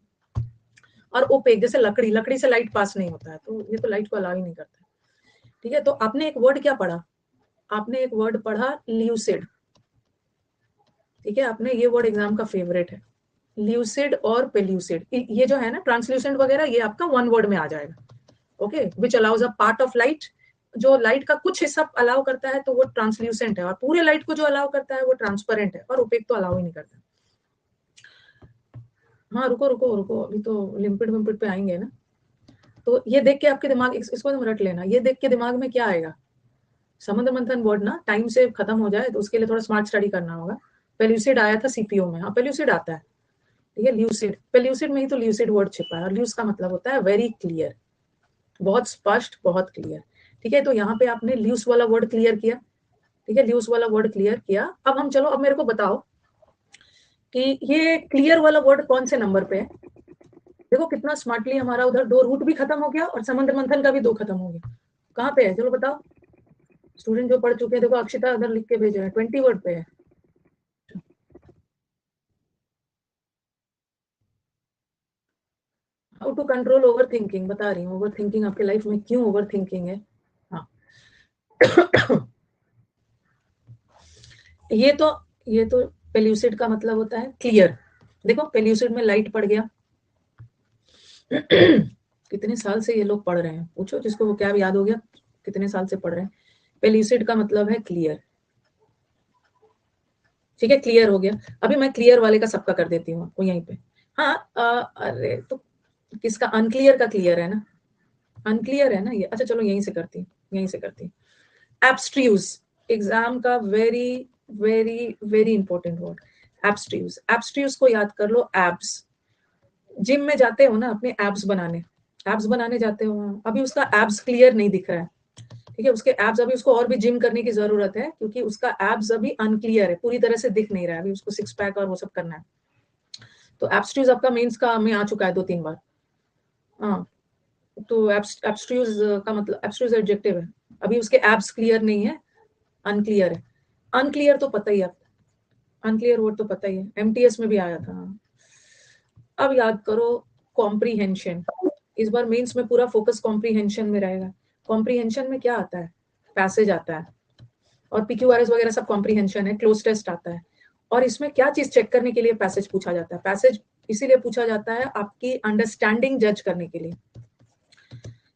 और ओपेक, जैसे लकड़ी से लाइट पास नहीं होता है, तो ये तो लाइट को अलाउ ही नहीं करता। ठीक है, तो आपने एक वर्ड क्या पढ़ा, आपने एक वर्ड पढ़ा ल्यूसिड। ठीक है, आपने ये वर्ड एग्जाम का फेवरेट है, ल्यूसिड और पेल्यूसिड। ये जो है ना ट्रांसल्यूसेंट वगैरह, ये आपका वन वर्ड में आ जाएगा। Okay, which allows a part of light, जो लाइट का कुछ हिस्सा अलाउ करता है तो वो ट्रांसल्यूसेंट है, और पूरे लाइट को जो अलाउ करता है वो ट्रांसपेरेंट है, और ओपेक तो अलाउ ही नहीं करता। हाँ, रुको रुको रुको, अभी तो लिम्पिड विम्पिड पे आएंगे ना। तो ये देख के आपके दिमाग, इसको तुम रट लेना, ये देख के दिमाग में क्या आएगा, समुद्र मंथन वर्ड ना टाइम से खत्म हो जाए तो उसके लिए थोड़ा स्मार्ट स्टडी करना होगा। पेल्यूसिड आया था सीपीओ में, हाँ पेल्यूसिड आता है। ठीक है, ल्यूसिड, पेल्यूसिड में ही तो ल्यूसिड वर्ड छिपा है, और ल्यूस का मतलब होता है वेरी क्लियर, बहुत स्पष्ट, बहुत क्लियर। ठीक है, तो यहाँ पे आपने ल्यूस वाला वर्ड क्लियर किया। ठीक है, ल्यूस वाला वर्ड क्लियर किया। अब हम चलो, अब मेरे को बताओ कि ये क्लियर वाला वर्ड कौन से नंबर पे है। देखो कितना स्मार्टली हमारा उधर दो रूट भी खत्म हो गया और समुद्र मंथन का भी दो खत्म हो गया। कहाँ पे है चलो बताओ, स्टूडेंट जो पढ़ चुके हैं, देखो अक्षिता उधर लिख के भेज रहे हैं 20 वर्ड पे है। How to control overthinking, बता रही हूँ, ओवर थिंकिंग आपके लाइफ में क्यों ओवर थिंकिंग है। हाँ ये तो पेल्यूसिड का मतलब होता है क्लियर। देखो पेल्यूसिड में लाइट पड़ गया कितने साल से ये लोग पढ़ रहे हैं, पूछो जिसको वो क्या याद हो गया, कितने साल से पढ़ रहे हैं। पेल्यूसिड का मतलब है क्लियर। ठीक है, क्लियर हो गया। अभी मैं क्लियर वाले का सबका कर देती हूँ आपको यहीं पे। हाँ अरे तो किसका, अनक्लियर का क्लियर है ना, अनक्लियर है ना ये। अच्छा चलो यहीं से करती हूँ। एब्स्ट्रूज, एग्जाम का very very very important word, abstruse. Abstruse को याद कर लो, एब्स। जिम में जाते हो ना अपने एब्स बनाने जाते हो, अभी उसका एब्स क्लियर नहीं दिख रहा है। ठीक है, उसके एब्स, अभी उसको और भी जिम करने की जरूरत है, क्योंकि उसका एब्स अभी अनक्लियर है, पूरी तरह से दिख नहीं रहा है, अभी उसको सिक्स पैक और वो सब करना है। तो एब्स्ट्रूज आपका मेंस का में आ चुका है 2-3 बार। हाँ, तो एब्स्ट्रूज का मतलब, एब्स्ट्रूज एडजेक्टिव है, अभी उसके एब्स क्लियर नहीं है, अनक्लियर है। अनक्लियर तो पता ही है, अनक्लियर वर्ड तो पता ही है, एमटीएस में भी आया था। अब याद करो, कॉम्प्रीहेंशन। इस बार मेंस में पूरा फोकस कॉम्प्रीहेंशन में रहेगा। कॉम्प्रीहेंशन में क्या आता है, पैसेज आता है, और पीक्यूआरएस वगैरह सब कॉम्प्रीहेंशन है, क्लोज टेस्ट आता है। और इसमें क्या चीज चेक करने के लिए पैसेज पूछा जाता है, पैसेज इसीलिए पूछा जाता है आपकी अंडरस्टैंडिंग जज करने के लिए,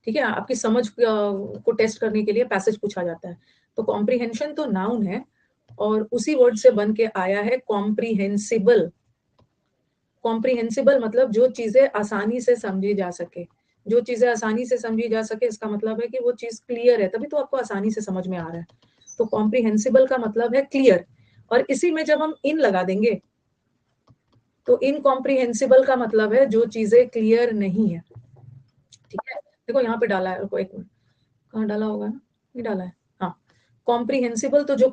ठीक है, आपकी समझ को टेस्ट करने के लिए पैसेज पूछा जाता है। तो कॉम्प्रीहेंशन तो नाउन है और उसी वर्ड से बन के आया है कॉम्प्रीहेंसिबल। कॉम्प्रीहेंसिबल मतलब जो चीजें आसानी से समझी जा सके। जो चीजें आसानी से समझी जा सके इसका मतलब है कि वो चीज क्लियर है, तभी तो आपको आसानी से समझ में आ रहा है। तो कॉम्प्रीहेंसिबल का मतलब है क्लियर, और इसी में जब हम इन लगा देंगे तो इनकॉम्प्रीहेंसिबल का मतलब है जो चीजें क्लियर नहीं है, ठीक है। देखो यहाँ पे डाला है, रुको एक मिनट, कहाँ डाला होगा ना, ये डाला है, हाँ। कॉम्प्रीहेंसिबल तो जो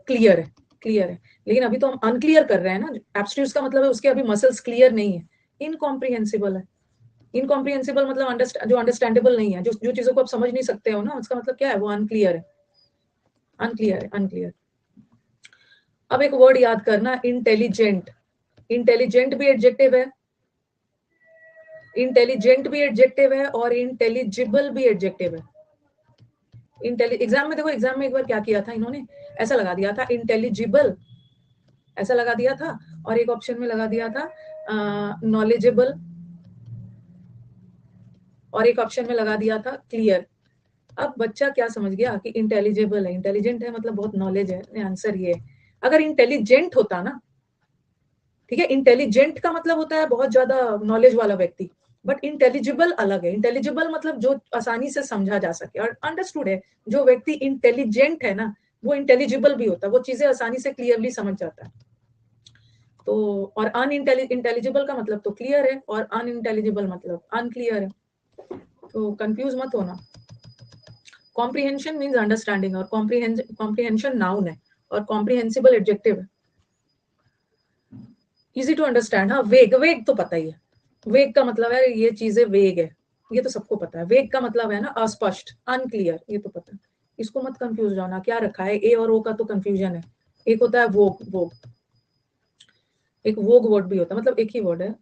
क्लियर है, क्लियर है, लेकिन अभी तो हम अनक्लियर कर रहे हैं ना। एब्स्ट्यूज का मतलब है उसके अभी मसल्स क्लियर नहीं है। इनकॉम्प्रीहेंसिबल है, इनकॉम्प्रीहेंसिबल मतलब जो अंडरस्टैंडेबल नहीं है, जो चीजों को आप समझ नहीं सकते हो ना, उसका मतलब क्या है, वो अनक्लियर है, अनक्लियर है, अनक्लियर। अब एक वर्ड याद करना, इंटेलिजेंट। इंटेलिजेंट भी एडजेक्टिव है, इंटेलिजेंट भी एडजेक्टिव है और इंटेलिजिबल भी एडजेक्टिव है। एग्जाम में देखो, एग्जाम में एक बार क्या किया था इन्होंने, ऐसा लगा दिया था इंटेलिजिबल, ऐसा लगा दिया था, और एक ऑप्शन में लगा दिया था नॉलेजेबल, और एक ऑप्शन में लगा दिया था क्लियर। अब बच्चा क्या समझ गया कि इंटेलिजिबल है, इंटेलिजेंट है मतलब बहुत नॉलेज है, आंसर ये है। अगर इंटेलिजेंट होता ना, ठीक है, इंटेलिजेंट का मतलब होता है बहुत ज्यादा नॉलेज वाला व्यक्ति, बट इंटेलिजिबल अलग है। इंटेलिजिबल मतलब जो आसानी से समझा जा सके और अंडरस्टूड है। जो व्यक्ति इंटेलिजेंट है ना, वो इंटेलिजिबल भी होता है, वो चीजें आसानी से क्लियरली समझ जाता है। तो और इंटेलिजिबल का मतलब तो क्लियर है, और अनइंटेलिजिबल मतलब अनक्लियर है, तो कंफ्यूज मत होना। कॉम्प्रीहेंशन मीन्स अंडरस्टैंडिंग, और कॉम्प्रीहेंशन नाउन है और कॉम्प्रीहेंसिबल एडजेक्टिव है। Easy to understand. हाँ, वेग, वेग तो पता ही है। वेग का मतलब है ये चीजें वेग है, ये तो सबको पता है। वेग का मतलब है ना अस्पष्ट, अनक्लियर, ये तो पता है। इसको मत कंफ्यूज होना, क्या रखा है, ए और ओ का तो कंफ्यूजन है। एक होता है वोग, वोग, एक वोग वर्ड भी होता है, मतलब एक ही वर्ड है,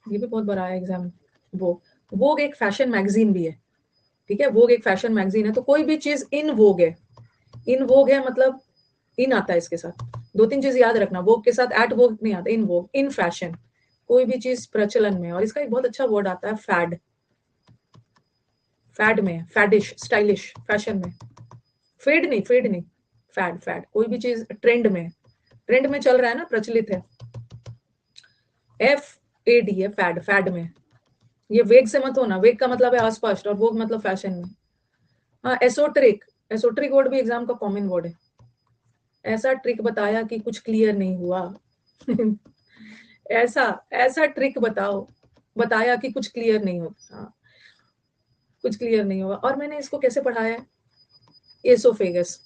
ये भी बहुत बड़ा है एग्जाम। वोग, वोग एक फैशन मैगजीन भी है, ठीक है, वोग एक फैशन मैगजीन है। तो कोई भी चीज इन वोग है, इन वोग है मतलब इन आता है इसके साथ। दो तीन चीज याद रखना, वोग के साथ एट वोग नहीं आता, इन वोग, इन फैशन, कोई भी चीज प्रचलन में। और इसका एक बहुत अच्छा वर्ड आता है फैड, फैड में, फैडिश, स्टाइलिश, फैशन में। फेड नहीं, फेड नहीं, फैड, फैड, कोई भी चीज ट्रेंड में, ट्रेंड में चल रहा है ना, प्रचलित है। FAD है, फैड, फैड में। ये वेग से मत होना, वेग का मतलब है अस्पष्ट और वोग मतलब फैशन में। हाँ, एसोट्रिक, एसोट्रिक वर्ड भी एग्जाम का कॉमन वर्ड है। ऐसा ट्रिक बताया कि कुछ क्लियर नहीं हुआ ऐसा ऐसा ट्रिक बताओ, बताया कि कुछ क्लियर नहीं होता, हाँ, कुछ क्लियर नहीं होगा। और मैंने इसको कैसे पढ़ाया है, एसोफेगस।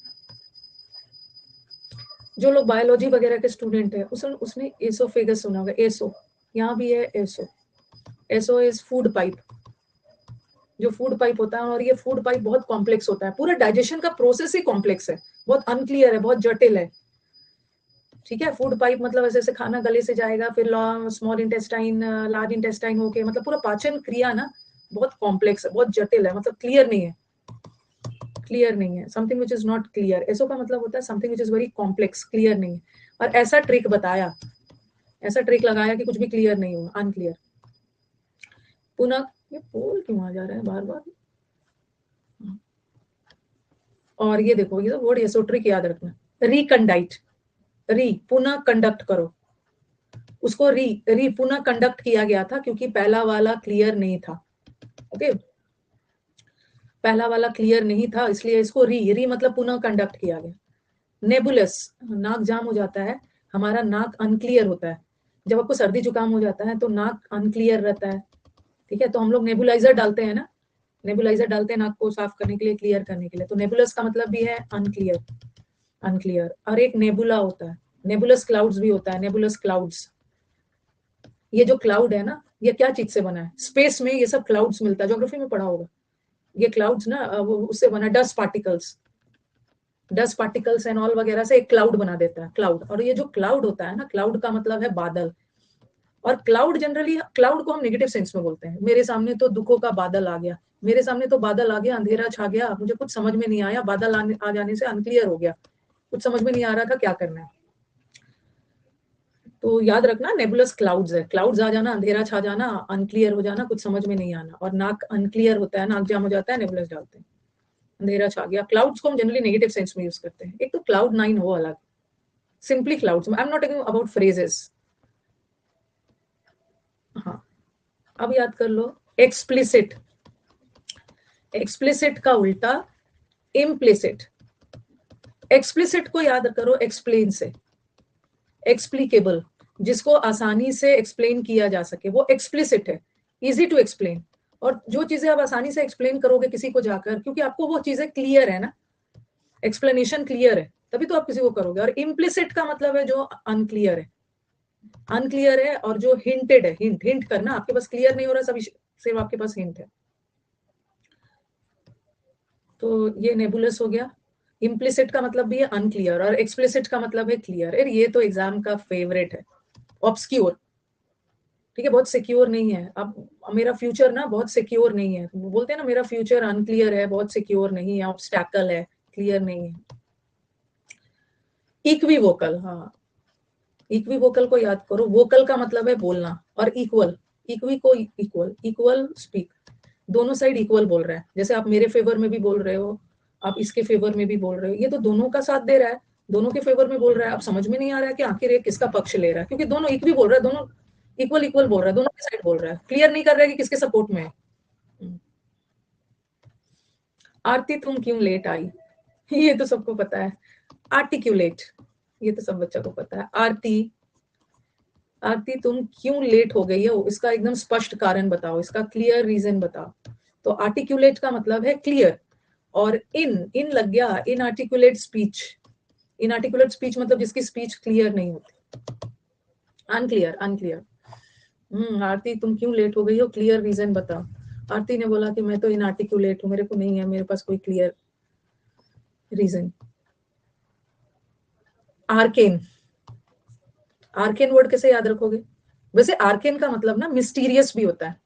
जो लोग बायोलॉजी वगैरह के स्टूडेंट है उसने एसोफेगस सुना होगा, एसो, यहाँ भी है एसो। एसो इज फूड पाइप, जो फूड पाइप होता है, और ये फूड पाइप बहुत कॉम्प्लेक्स होता है, पूरा डाइजेशन का प्रोसेस ही कॉम्प्लेक्स है, बहुत अनक्लियर है, बहुत जटिल है, ठीक है। फूड पाइप मतलब ऐसे ऐसे खाना गले से जाएगा, फिर स्मॉल इंटेस्टाइन, लार्ज इंटेस्टाइन होके, मतलब पूरा पाचन क्रिया ना बहुत कॉम्प्लेक्स है, बहुत जटिल है, मतलब क्लियर नहीं है, क्लियर नहीं है, something which is not clear. ऐसो का मतलब होता है something which is very complex, clear नहीं है। और ऐसा ट्रिक बताया, ऐसा ट्रिक लगाया कि कुछ भी क्लियर नहीं हुआ, अनक्लियर। पुनः, ये पोल क्यों आ जा रहा है बार बार। और ये देखो, ये वर्ड एसो ट्रिक याद रखना, रिकंडाइट, री पुनः कंडक्ट करो, उसको री पुनः कंडक्ट किया गया था क्योंकि पहला वाला क्लियर नहीं था, ओके, पहला वाला क्लियर नहीं था, इसलिए इसको री मतलब पुनः कंडक्ट किया गया। नेबुलस, नाक जाम हो जाता है, हमारा नाक अनक्लियर होता है। जब आपको सर्दी जुकाम हो जाता है तो नाक अनक्लियर रहता है, ठीक है, तो हम लोग नेबुलाइजर डालते हैं ना, नेबुलाइजर डालते हैं नाक को साफ करने के लिए, क्लियर करने के लिए। तो नेबुलस का मतलब भी है अनक्लियर, अनक्लियर। और एक नेबुला होता है, नेबुलस क्लाउड्स भी होता है, नेबुलस क्लाउड्स। ये जो क्लाउड है ना, ये क्या चीज से बना है, स्पेस में ये सब क्लाउड्स मिलता है, ज्योग्राफी में पढ़ा होगा। ये क्लाउड्स ना वो उससे बना, dust particles, dust particles and all वगैरह से एक क्लाउड बना देता है, क्लाउड। और ये जो क्लाउड होता है ना, क्लाउड का मतलब है बादल। और क्लाउड जनरली, क्लाउड को हम नेगेटिव सेंस में बोलते हैं, मेरे सामने तो दुखों का बादल आ गया, मेरे सामने तो बादल आ गया, अंधेरा छा गया, मुझे कुछ समझ में नहीं आया, बादल आ जाने से अनक्लियर हो गया, कुछ समझ में नहीं आ रहा था क्या करना है। तो याद रखना नेबुलस क्लाउड्स है, क्लाउड्स आ जाना, अंधेरा छा जाना, अनक्लियर हो जाना, कुछ समझ में नहीं आना, और नाक अनक्लियर होता है, नाक जाम हो जाता है, नेबुलस डालते हैं, अंधेरा छा गया। क्लाउड्स को हम जनरली नेगेटिव सेंस में यूज करते हैं। एक तो क्लाउड नाइन वो अलग, simply clouds, I am not talking about phrases. हाँ, अब याद कर लो एक्सप्लिसिट, एक्सप्लिसिट का उल्टा इम्प्लिसिट। एक्सप्लिसिट को याद करो एक्सप्लेन से, एक्सप्लिकेबल, जिसको आसानी से एक्सप्लेन किया जा सके, वो एक्सप्लिसिट है, इजी टू एक्सप्लेन। और जो चीजें आप आसानी से एक्सप्लेन करोगे किसी को जाकर, क्योंकि आपको वो चीजें क्लियर है ना, एक्सप्लेनेशन क्लियर है, तभी तो आप किसी को करोगे। और इम्प्लिसिट का मतलब है जो अनक्लियर है, अनक्लियर है, और जो हिंटेड है, हिंट हिंट करना, आपके पास क्लियर नहीं हो रहा, सभी सिर्फ आपके पास हिंट है। तो ये नेबुलस हो गया। इम्प्लिसिट का मतलब भी है अनक्लियर, और एक्सप्लिसिट का मतलब है क्लियर। ये तो एग्जाम का फेवरेट है, ऑब्सक्योर। ठीक है, बहुत सिक्योर नहीं है। अब मेरा फ्यूचर ना बहुत सिक्योर नहीं है, बोलते हैं ना मेरा फ्यूचर अनक्लियर है, बहुत सिक्योर नहीं है, ऑब्स्टैकल है, क्लियर नहीं है। इक्विवोकल, हाँ, इक्विवोकल को याद करो, वोकल का मतलब है बोलना, और इक्वल, इक्वी को इक्वल, इक्वल स्पीक, दोनों साइड इक्वल बोल रहा है। जैसे आप मेरे फेवर में भी बोल रहे हो, आप इसके फेवर में भी बोल रहे हो, ये तो दोनों का साथ दे रहा है, दोनों के फेवर में बोल रहा है। अब समझ में नहीं आ रहा है कि आखिर ये किसका पक्ष ले रहा है, क्योंकि दोनों इक्वी बोल रहा है, दोनों इक्वल इक्वल बोल रहा है, दोनों की साइड बोल रहा है, क्लियर नहीं कर रहा है कि किसके सपोर्ट में है। आरती तुम क्यों लेट आई, ये तो सबको पता है। आर्टिक्यूलेट, ये तो सब बच्चा को पता है। आरती, आरती तुम क्यों लेट हो गई हो, इसका एकदम स्पष्ट कारण बताओ, इसका क्लियर रीजन बताओ। तो आर्टिक्यूलेट का मतलब है क्लियर, और इन लग गया, इन आर्टिकुलेट स्पीच। इन आर्टिकुलेट स्पीच मतलब जिसकी स्पीच क्लियर नहीं होती, अनक्लियर, अनक्लियर। आरती तुम क्यों लेट हो गई हो, क्लियर रीजन बताओ। आरती ने बोला कि मैं तो इन आर्टिकुलेट हूँ, मेरे को नहीं है, मेरे पास कोई clear reason. Arcane, arcane word कैसे याद रखोगे? वैसे आर्केन का मतलब ना मिस्टीरियस भी होता है,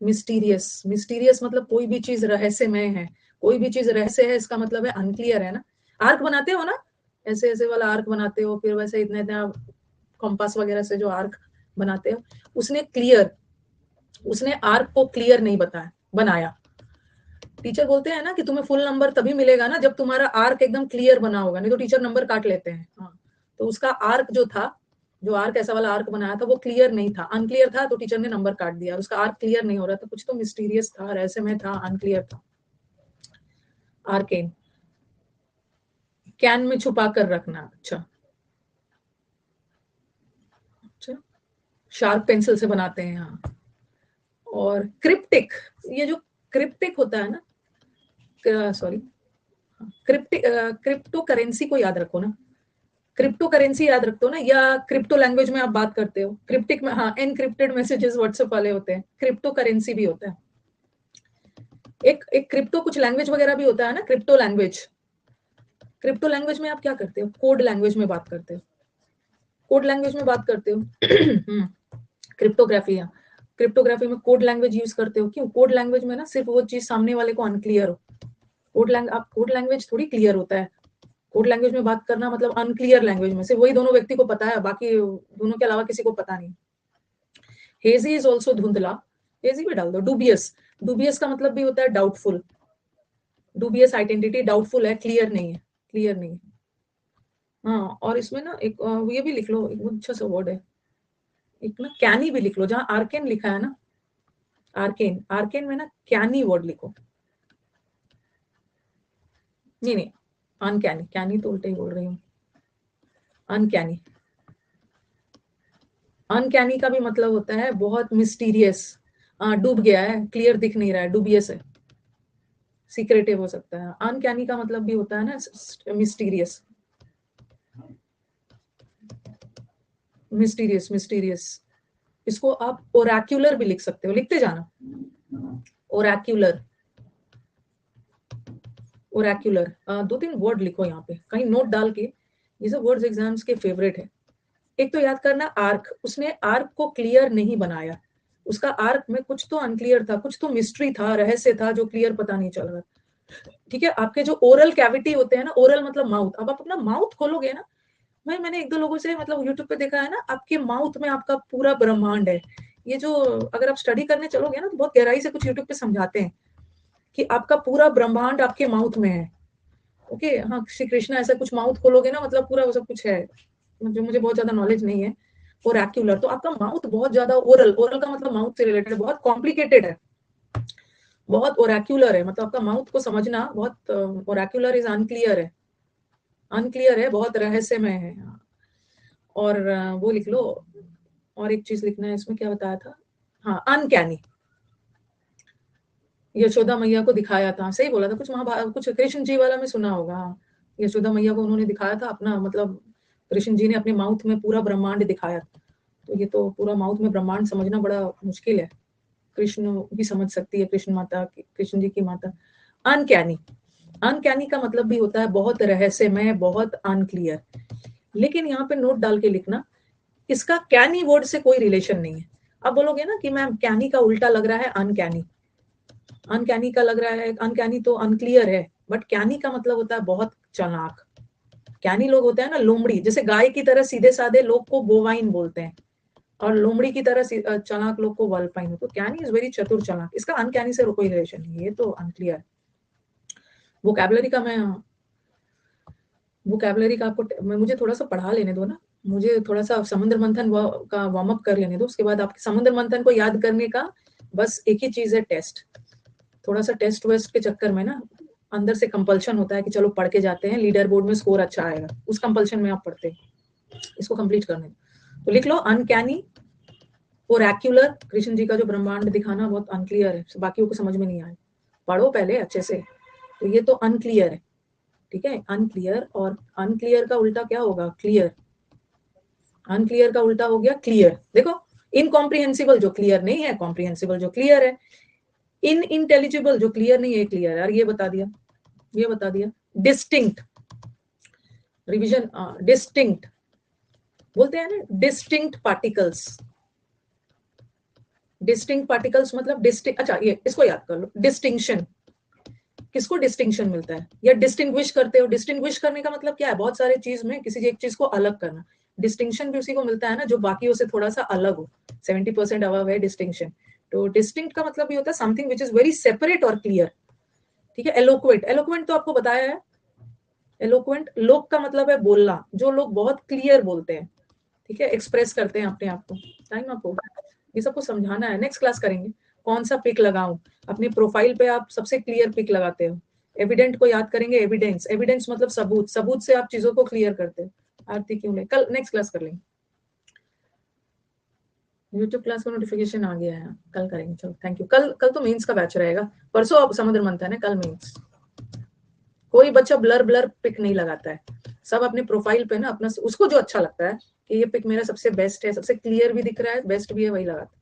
मिस्टीरियस, मिस्टीरियस मतलब कोई भी चीज रहस्यमय है, कोई भी चीज रहस्य है, इसका मतलब है अनक्लियर है ना। आर्क बनाते हो ना, ऐसे ऐसे वाला आर्क बनाते हो, फिर वैसे इतना इतना कॉम्पास वगैरह से जो आर्क बनाते हो, उसने क्लियर, उसने आर्क को क्लियर नहीं बताया, बनाया। टीचर बोलते हैं ना कि तुम्हें फुल नंबर तभी मिलेगा ना जब तुम्हारा आर्क एकदम क्लियर बना होगा, नहीं तो टीचर नंबर काट लेते हैं। हाँ, तो उसका आर्क जो था, जो आर्क ऐसा वाला आर्क बनाया था, वो क्लियर नहीं था, अनक्लियर था, तो टीचर ने नंबर काट दिया। उसका आर्क क्लियर नहीं हो रहा था, कुछ तो मिस्टीरियस था, रहस्यमय था, अनक्लियर था। आर्केन, कैन में छुपा कर रखना, अच्छा अच्छा, शार्प पेंसिल से बनाते हैं, हाँ। और क्रिप्टिक, ये जो क्रिप्टिक होता है ना, सॉरी, क्रिप्टिक, क्रिप्टो करेंसी को याद रखो ना, क्रिप्टो करेंसी याद रखते हो ना, या क्रिप्टो लैंग्वेज में आप बात करते हो, क्रिप्टिक में हाँ एनक्रिप्टेड मैसेजेस व्हाट्सएप वाले होते हैं, क्रिप्टो करेंसी भी होता है। एक एक क्रिप्टो कुछ लैंग्वेज वगैरह भी होता है ना, क्रिप्टो लैंग्वेज। क्रिप्टो लैंग्वेज में आप क्या करते हो, कोड लैंग्वेज में बात करते हो, कोड लैंग्वेज में बात करते हो। क्रिप्टोग्राफी, हाँ, क्रिप्टोग्राफी में कोड लैंग्वेज यूज करते हो। क्यों? कोड लैंग्वेज में ना सिर्फ वो चीज सामने वाले को अनक्लियर हो, आप कोड लैंग्वेज थोड़ी क्लियर होता है। कोड लैंग्वेज में बात करना मतलब अनक्लियर लैंग्वेज में सिर्फ वही दोनों व्यक्ति को पता है, बाकी दोनों के अलावा किसी को पता नहीं। हेजी इज ऑल्सो धुंधला, हेजी भी डाल दो। डूबियस, डूबियस का मतलब भी होता है डाउटफुल, डूबियस आइडेंटिटी, डाउटफुल है, क्लियर नहीं है, क्लियर नहीं है। हाँ, और इसमें ना एक ये भी लिख लो, एक बहुत अच्छा सा वर्ड है, एक ना कैनी भी लिख लो, जहां आर्केन लिखा है ना, आर्केन, आर्केन में ना कैनी वर्ड लिखो। नहीं नहीं, अनकैनी, कैनी तो उल्टे ही बोल रही हूँ, अनकैनी। अनकैनी का भी मतलब होता है बहुत मिस्टीरियस, डूब गया है, क्लियर दिख नहीं रहा है, डूबियस है, सीक्रेटिव हो सकता है। अनकैनी का मतलब भी होता है ना मिस्टीरियस, मिस्टीरियस, मिस्टीरियस। इसको आप ओरैक्युलर भी लिख सकते हो, लिखते जाना, ओरैक्युलर, ओरैक्युलर। दो तीन वर्ड लिखो यहाँ पे कहीं नोट डाल के, ये सब वर्ड्स एग्जाम्स के फेवरेट है। एक तो याद करना आर्क, उसने आर्क को क्लियर नहीं बनाया, उसका आर्क में कुछ तो अनक्लियर था, कुछ तो मिस्ट्री था, रहस्य था, जो क्लियर पता नहीं चल रहा। ठीक है, आपके जो ओरल कैविटी होते हैं ना, ओरल मतलब माउथ, अब आप अपना माउथ खोलोगे ना, मैंने एक दो लोगों से मतलब यूट्यूब पे देखा है ना, आपके माउथ में आपका पूरा ब्रह्मांड है। ये जो अगर आप स्टडी करने चलोगे ना तो बहुत गहराई से कुछ यूट्यूब पे समझाते हैं कि आपका पूरा ब्रह्मांड आपके माउथ में है। ओके, हाँ, श्री कृष्णा ऐसा कुछ माउथ खोलोगे ना मतलब पूरा वो सब कुछ है, जो मुझे बहुत ज्यादा नॉलेज नहीं है। ओरैक्युलर, तो आपका माउथ बहुत ज्यादा, ओरल, ओरल का मतलब माउथ से रिलेटेड, बहुत कॉम्प्लिकेटेड है, बहुत ओरैक्युलर है, मतलब आपका माउथ को समझना बहुत, ओरैक्युलर इज अनक्लियर है, अनक्लियर है, बहुत रहस्यमय है। और वो लिख लो, और एक चीज लिखना है इसमें, क्या बताया था, हाँ, अनकैनी। यशोदा मैया को दिखाया था, सही बोला था, कुछ महाभारत, कुछ कृष्ण जी वाला में सुना होगा। हाँ, यशोदा मैया को उन्होंने दिखाया था अपना, मतलब कृष्ण जी ने अपने माउथ में पूरा ब्रह्मांड दिखाया। तो ये तो पूरा माउथ में ब्रह्मांड समझना बड़ा मुश्किल है, कृष्ण भी समझ सकती है, कृष्ण माता, कृष्ण जी की माता। अनकैनी, अनकैनी का मतलब भी होता है बहुत रहस्यमय, बहुत अनक्लियर। लेकिन यहाँ पे नोट डाल के लिखना, इसका कैनी वर्ड से कोई रिलेशन नहीं है। अब बोलोगे ना कि मैम कैनी का उल्टा लग रहा है अनकैनी, अनकैनी का लग रहा है, अनकैनी तो अनक्लियर है, बट कैनी का मतलब होता है बहुत चालाक। कैनी लोग होते हैं ना लोमड़ी, जैसे गाय की तरह सीधे साधे लोग को बोवाइन बोलते हैं, और लोमड़ी की तरह चालाक लोग को वल्पाइन। तो कैनी इज वेरी चतुर चालाक, इसका अनकैनी से कोई रिलेशन नहीं, ये तो अनक्लियर है। वोकैबुलरी का मैं, वोकैबुलरी का आपको, मुझे थोड़ा सा पढ़ा लेने दो ना, मुझे थोड़ा सा समुद्र मंथन का वार्म अप कर लेने दो, उसके बाद आपके समुद्र मंथन को याद करने का बस एक ही चीज है, टेस्ट। थोड़ा सा टेस्ट वेस्ट के चक्कर में ना अंदर से कंपल्शन होता है कि चलो पढ़ के जाते हैं, लीडर बोर्ड में स्कोर अच्छा आएगा, उस कंपल्शन में आप पढ़ते हैं। इसको कंप्लीट करने दो। तो लिख लो अनकैनी, ओरैक्युलर, कृष्ण जी का जो ब्रह्मांड दिखाना बहुत अनक्लियर है, बाकियों को समझ में नहीं आए, पढ़ो पहले अच्छे से। तो ये तो अनक्लियर है, ठीक है, अनक्लियर। और अनक्लियर का उल्टा क्या होगा, क्लियर। अनक्लियर का उल्टा हो गया क्लियर। देखो, इनकॉम्प्रिहेंसिबल जो क्लियर नहीं है, कॉम्प्रिहेंसिबल जो क्लियर है, इनइंटेलिजिबल जो क्लियर नहीं है, क्लियर। यार ये बता दिया, ये बता दिया। डिस्टिंक्ट, रिवीजन, डिस्टिंक्ट बोलते हैं ना, डिस्टिंक्ट पार्टिकल्स, डिस्टिंक्ट पार्टिकल्स मतलब डिस्टिंक्ट। अच्छा, ये इसको याद कर लो, डिस्टिंक्शन, किसको डिस्टिंक्शन मिलता है या डिस्टिंग्विश करते हो। डिस्टिंग्विश करने का मतलब क्या है, बहुत सारे चीज में किसी एक चीज को अलग करना। डिस्टिंक्शन भी उसी को मिलता है ना जो बाकियों से थोड़ा सा अलग हो, 70% अबव है डिस्टिंक्शन। तो डिस्टिंक्ट का मतलब भी होता है something which is very separate और क्लियर, ठीक है। एलोक्वेंट, एलोक्वेंट तो आपको बताया है, एलोक्वेंट, लोक का मतलब है बोलना, जो लोग बहुत क्लियर बोलते हैं, ठीक है, एक्सप्रेस करते हैं अपने आप को। टाइम आपको ये सबको समझाना है, नेक्स्ट क्लास करेंगे। कौन सा पिक लगाऊं, अपनी प्रोफाइल पे आप सबसे क्लियर पिक लगाते हो। एविडेंट को याद करेंगे, एविडेंस, एविडेंस मतलब सबूत, सबूत से आप चीजों को क्लियर करते हो। आरती क्यों नहीं, कल नेक्स्ट क्लास कर लेंगे। यूट्यूब क्लास का नोटिफिकेशन आ गया है, कल करेंगे, चलो थैंक यू। कल कल तो मेंस का बैच रहेगा, परसों अब समुद्र मंथन है, कल मेंस। कोई बच्चा ब्लर ब्लर पिक नहीं लगाता है, सब अपने प्रोफाइल पे ना अपना उसको जो अच्छा लगता है कि ये पिक मेरा सबसे बेस्ट है, सबसे क्लियर भी दिख रहा है, बेस्ट भी है, वही लगाता है।